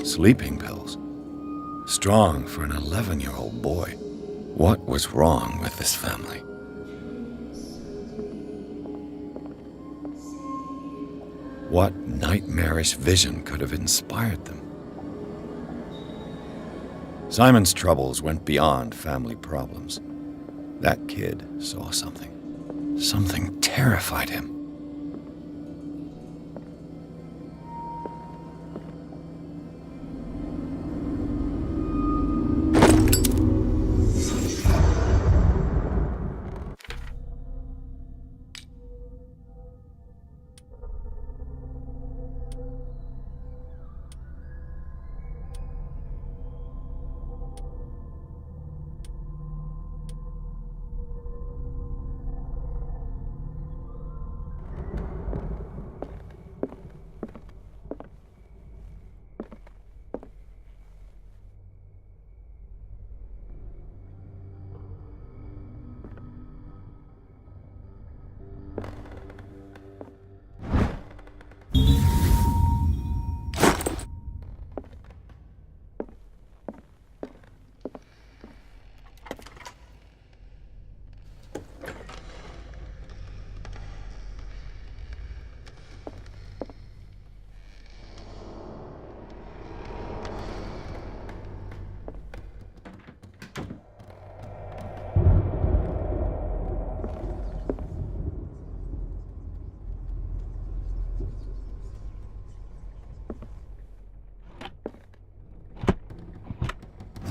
Sleeping pills. Strong for an 11-year-old boy. What was wrong with this family? What nightmarish vision could have inspired them? Simon's troubles went beyond family problems. That kid saw something. Something terrified him.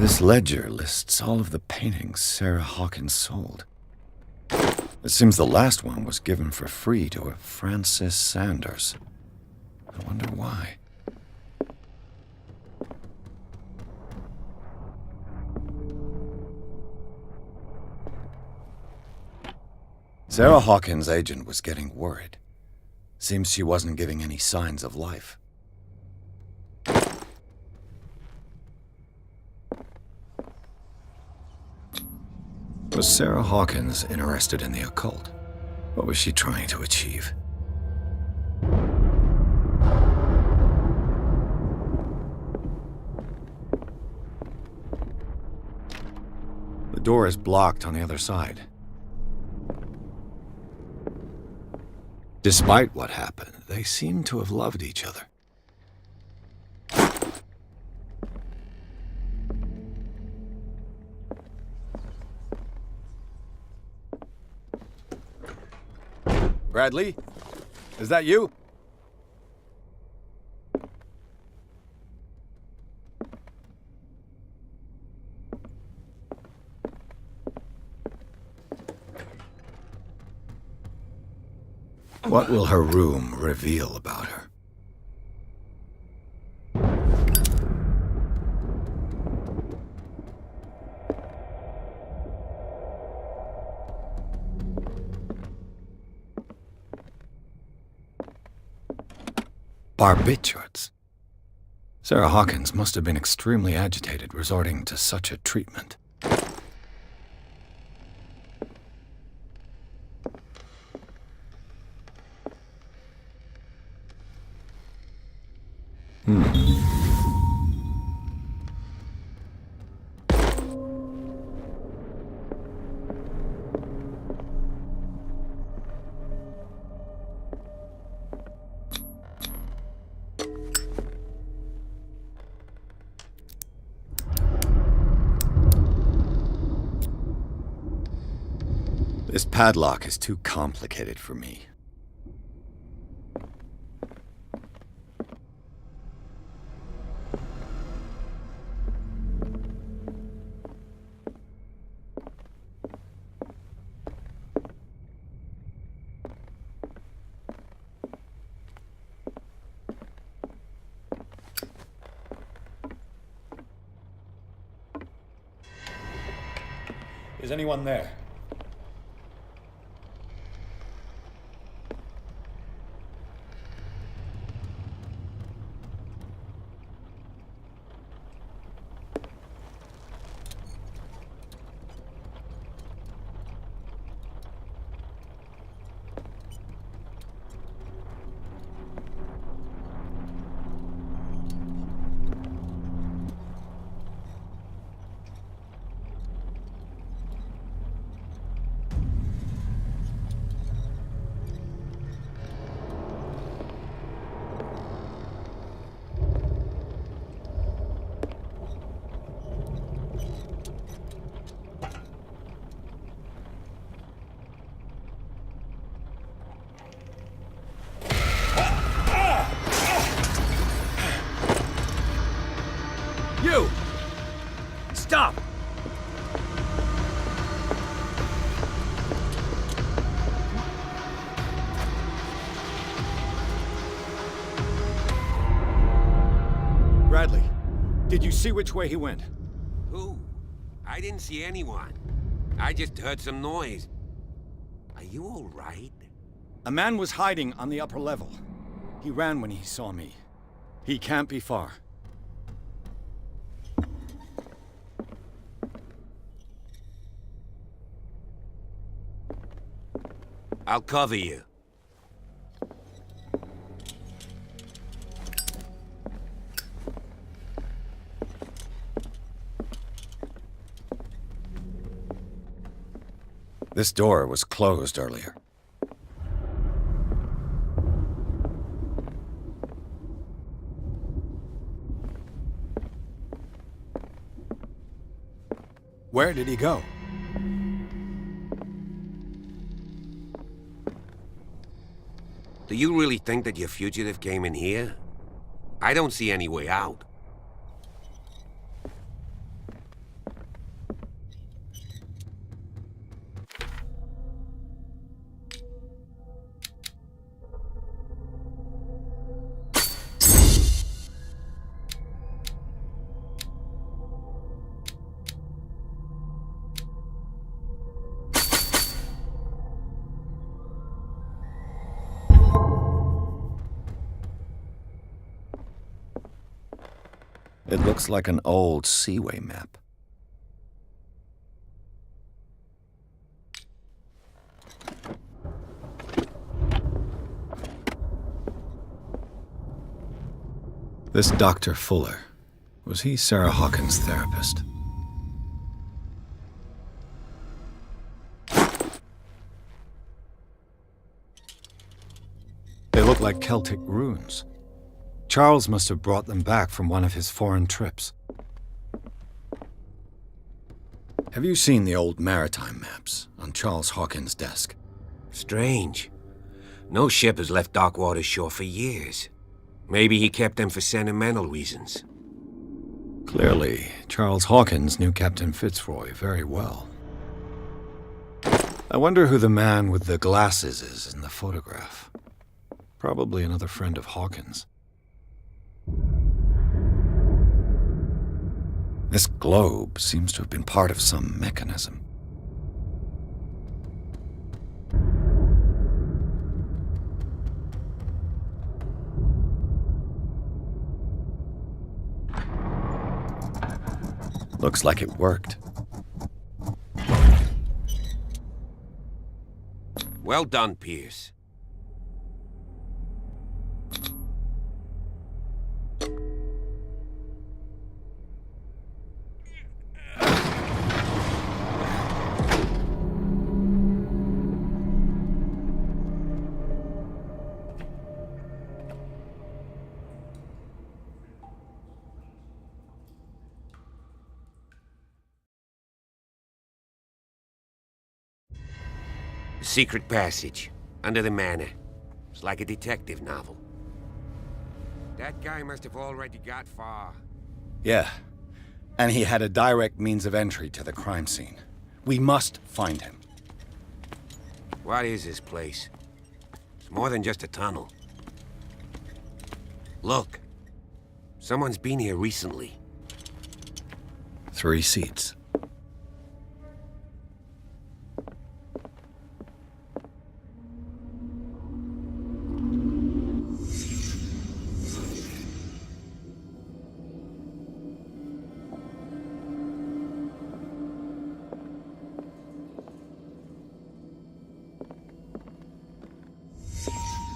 This ledger lists all of the paintings Sarah Hawkins sold. It seems the last one was given for free to a Francis Sanders. I wonder why. Sarah Hawkins' agent was getting worried. Seems she wasn't giving any signs of life. Was Sarah Hawkins interested in the occult? What was she trying to achieve? The door is blocked on the other side. Despite what happened, they seem to have loved each other. Bradley? Is that you? What will her room reveal about her? Barbiturates. Sarah Hawkins must have been extremely agitated resorting to such a treatment. This padlock is too complicated for me. Is anyone there? You! Stop! Bradley, did you see which way he went? Who? I didn't see anyone. I just heard some noise. Are you all right? A man was hiding on the upper level. He ran when he saw me. He can't be far. I'll cover you. This door was closed earlier. Where did he go? Do you really think that your fugitive came in here? I don't see any way out. It looks like an old seaway map. This Dr. Fuller, was he Sarah Hawkins' therapist? They look like Celtic runes. Charles must have brought them back from one of his foreign trips. Have you seen the old maritime maps on Charles Hawkins' desk? Strange. No ship has left Darkwater shore for years. Maybe he kept them for sentimental reasons. Clearly, Charles Hawkins knew Captain Fitzroy very well. I wonder who the man with the glasses is in the photograph. Probably another friend of Hawkins. This globe seems to have been part of some mechanism. Looks like it worked. Well done, Pierce. The secret passage, under the manor. It's like a detective novel. That guy must have already got far. Yeah, and he had a direct means of entry to the crime scene. We must find him. What is this place? It's more than just a tunnel. Look. Someone's been here recently. 3 seats.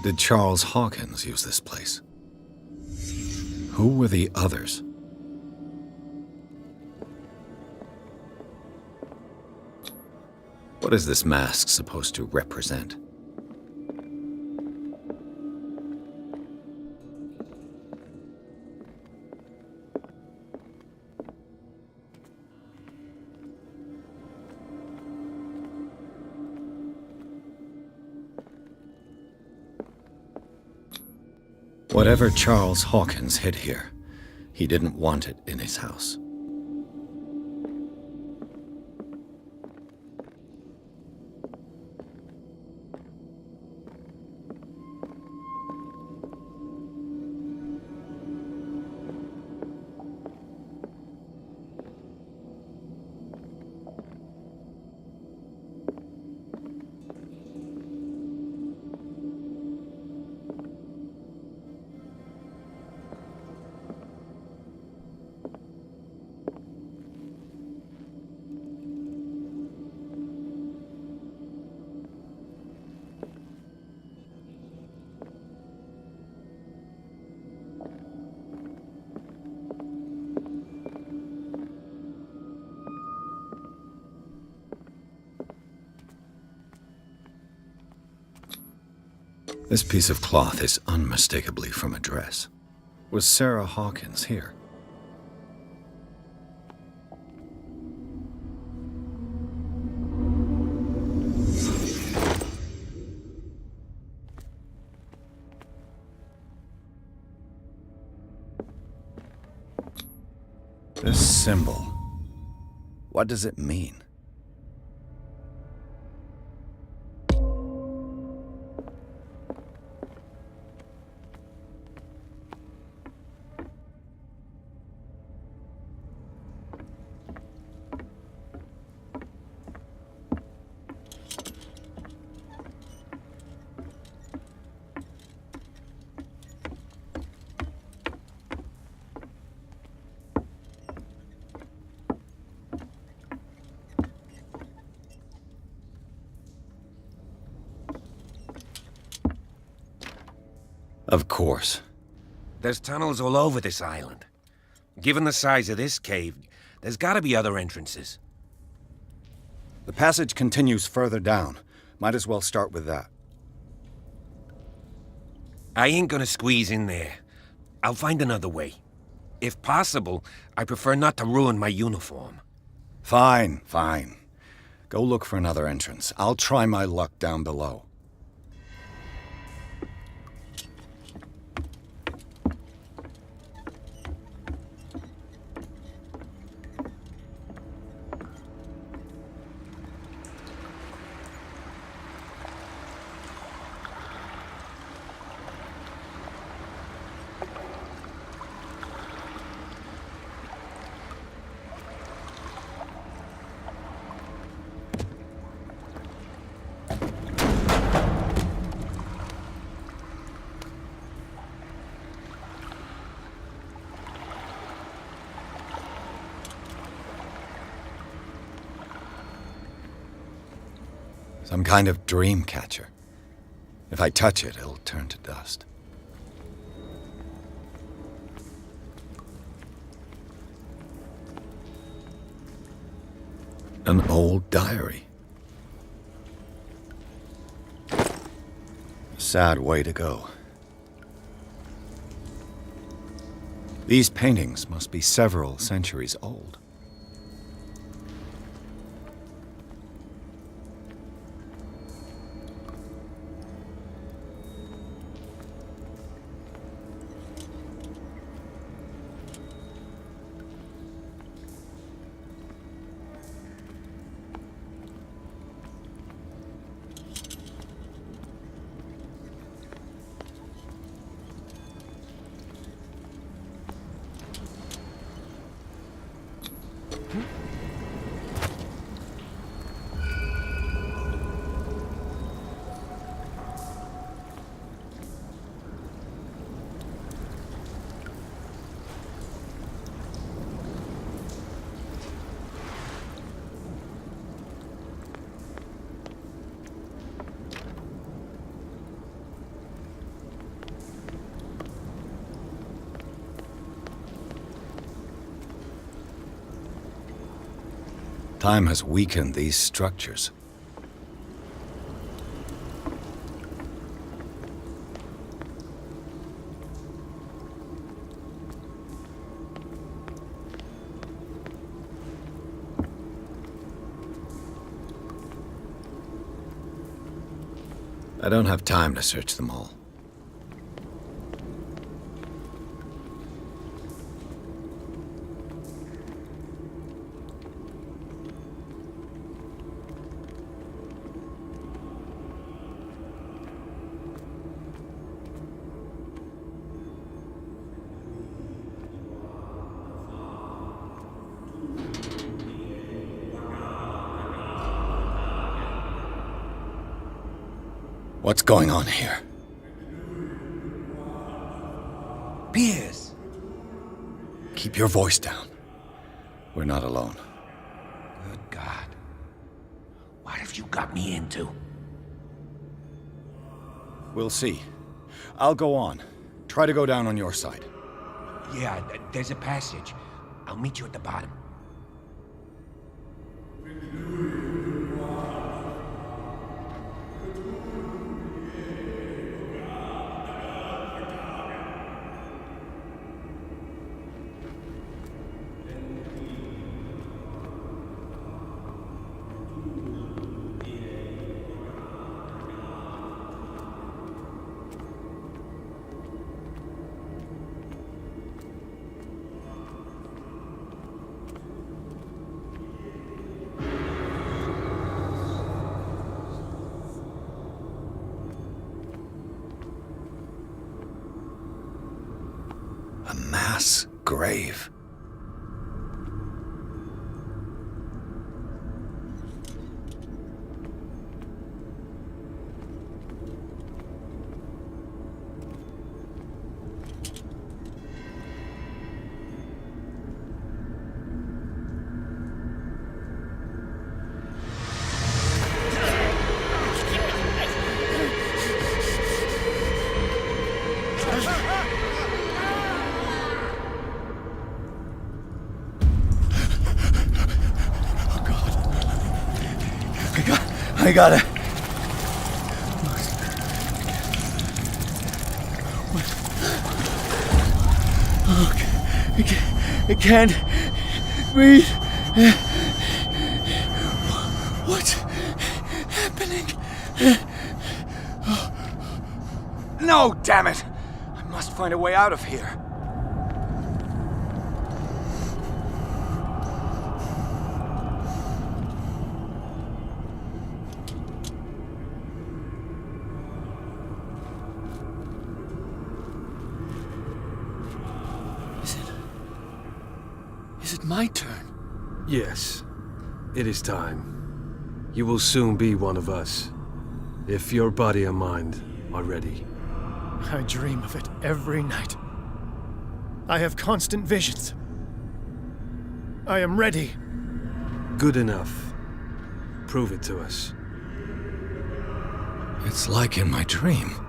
Did Charles Hawkins use this place? Who were the others? What is this mask supposed to represent? Whatever Charles Hawkins hid here, he didn't want it in his house. This piece of cloth is unmistakably from a dress. Was Sarah Hawkins here? This symbol, what does it mean? Of course. There's tunnels all over this island. Given the size of this cave, there's gotta be other entrances. The passage continues further down. Might as well start with that. I ain't gonna squeeze in there. I'll find another way. If possible, I prefer not to ruin my uniform. Fine, fine. Go look for another entrance. I'll try my luck down below. Some kind of dream catcher. If I touch it, it'll turn to dust. An old diary. A sad way to go. These paintings must be several centuries old. Time has weakened these structures. I don't have time to search them all. What's going on here? Piers! Keep your voice down. We're not alone. Good God. What have you got me into? We'll see. I'll go on. Try to go down on your side. Yeah, there's a passage. I'll meet you at the bottom. A mass grave. I gotta... I can't breathe. What's happening? No, damn it! I must find a way out of here. Is it my turn? Yes. It is time. You will soon be one of us, if your body and mind are ready. I dream of it every night. I have constant visions. I am ready. Good enough. Prove it to us. It's like in my dream.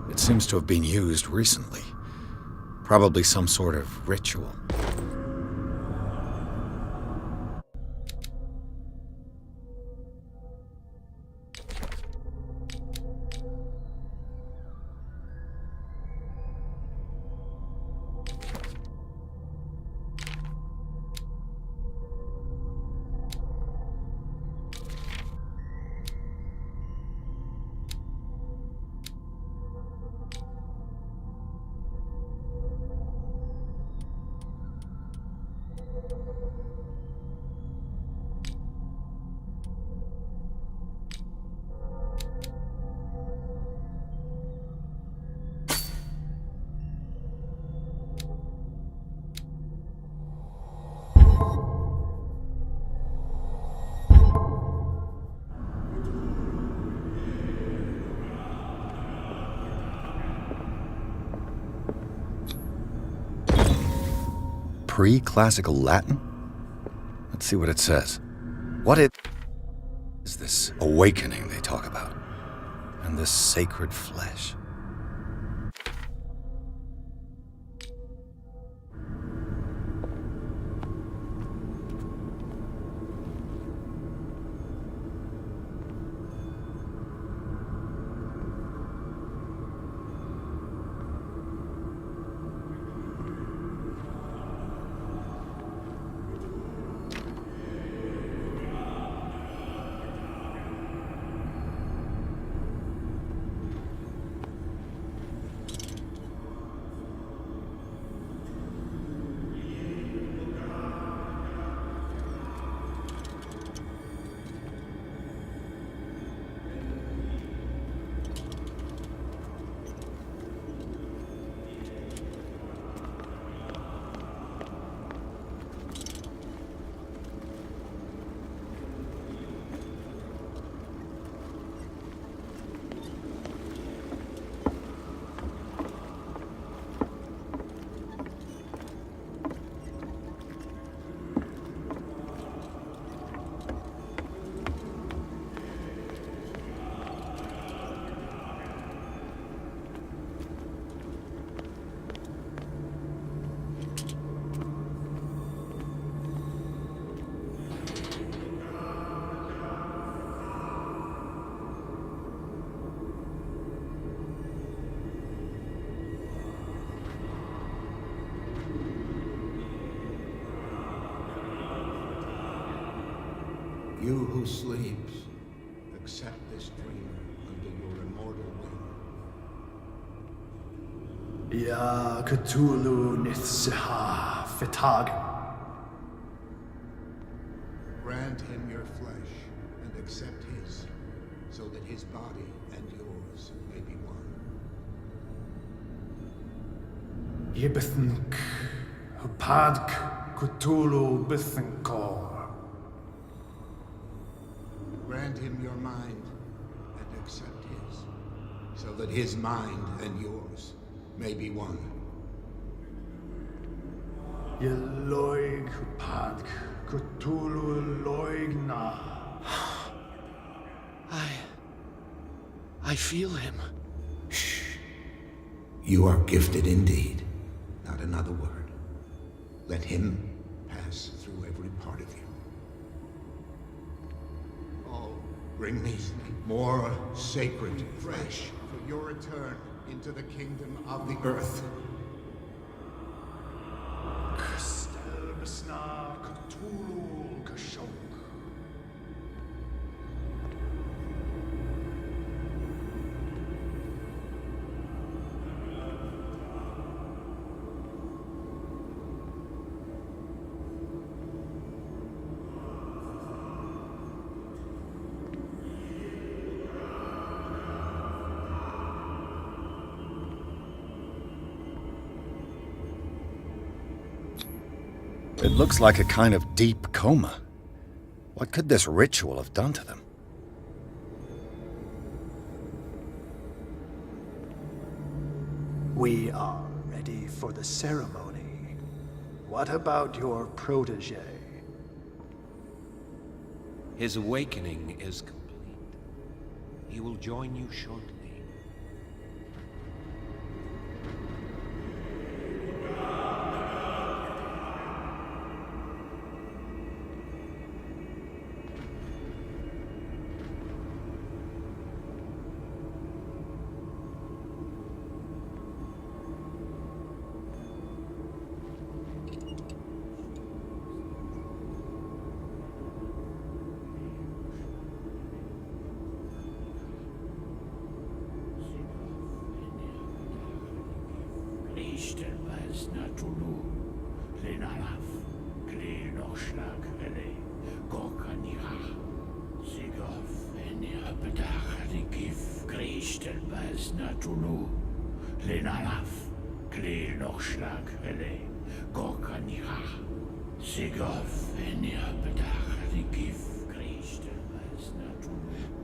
It seems to have been used recently. Probably some sort of ritual. Pre-classical Latin? Let's see what it says. What is this awakening they talk about? And this sacred flesh? You who sleeps, accept this dream under your immortal wing. Ya Cthulhu Nithsiha Fitag. Grant him your flesh and accept his, so that his body and yours may be one. Yibithink Hupadk Cthulhu Bithinkor. Grant him your mind and accept his, so that his mind and yours may be one. Yeloig Hupadk Cthulhu Loigna. I feel him. Shh. You are gifted indeed. Not another word. Let him pass through every part of you. Oh, bring me more sacred flesh for your return into the kingdom of the earth. Cthulhu Kashok. It looks like a kind of deep coma. What could this ritual have done to them? We are ready for the ceremony. What about your protege? His awakening is complete. He will join you shortly.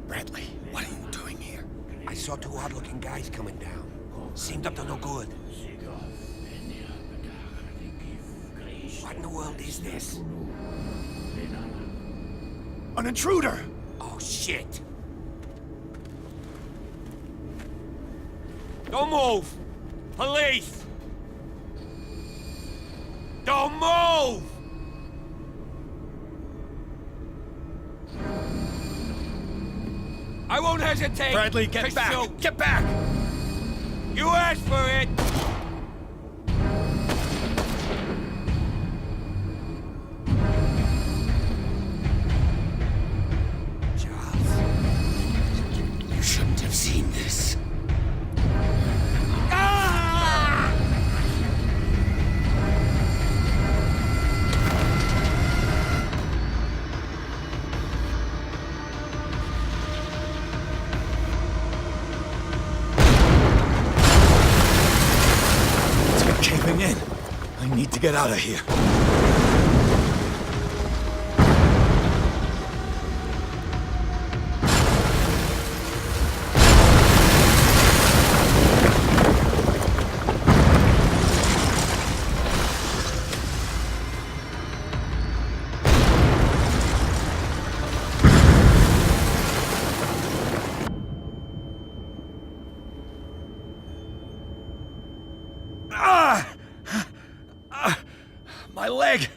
Bradley, what are you doing here? I saw two odd-looking guys coming down. Seemed up to no good. What in the world is this? An intruder! Oh, shit! Don't move! Police! Don't move! I won't hesitate! Bradley, get back! Shoot. Get back! You asked for it! Charles, you shouldn't have seen this. In. I need to get out of here. My leg!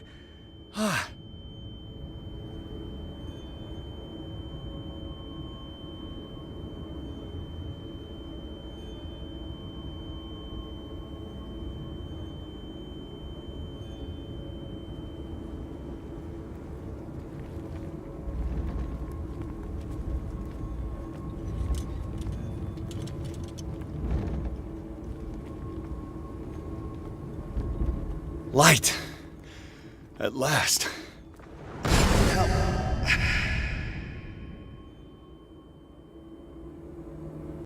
Light. At last. Help.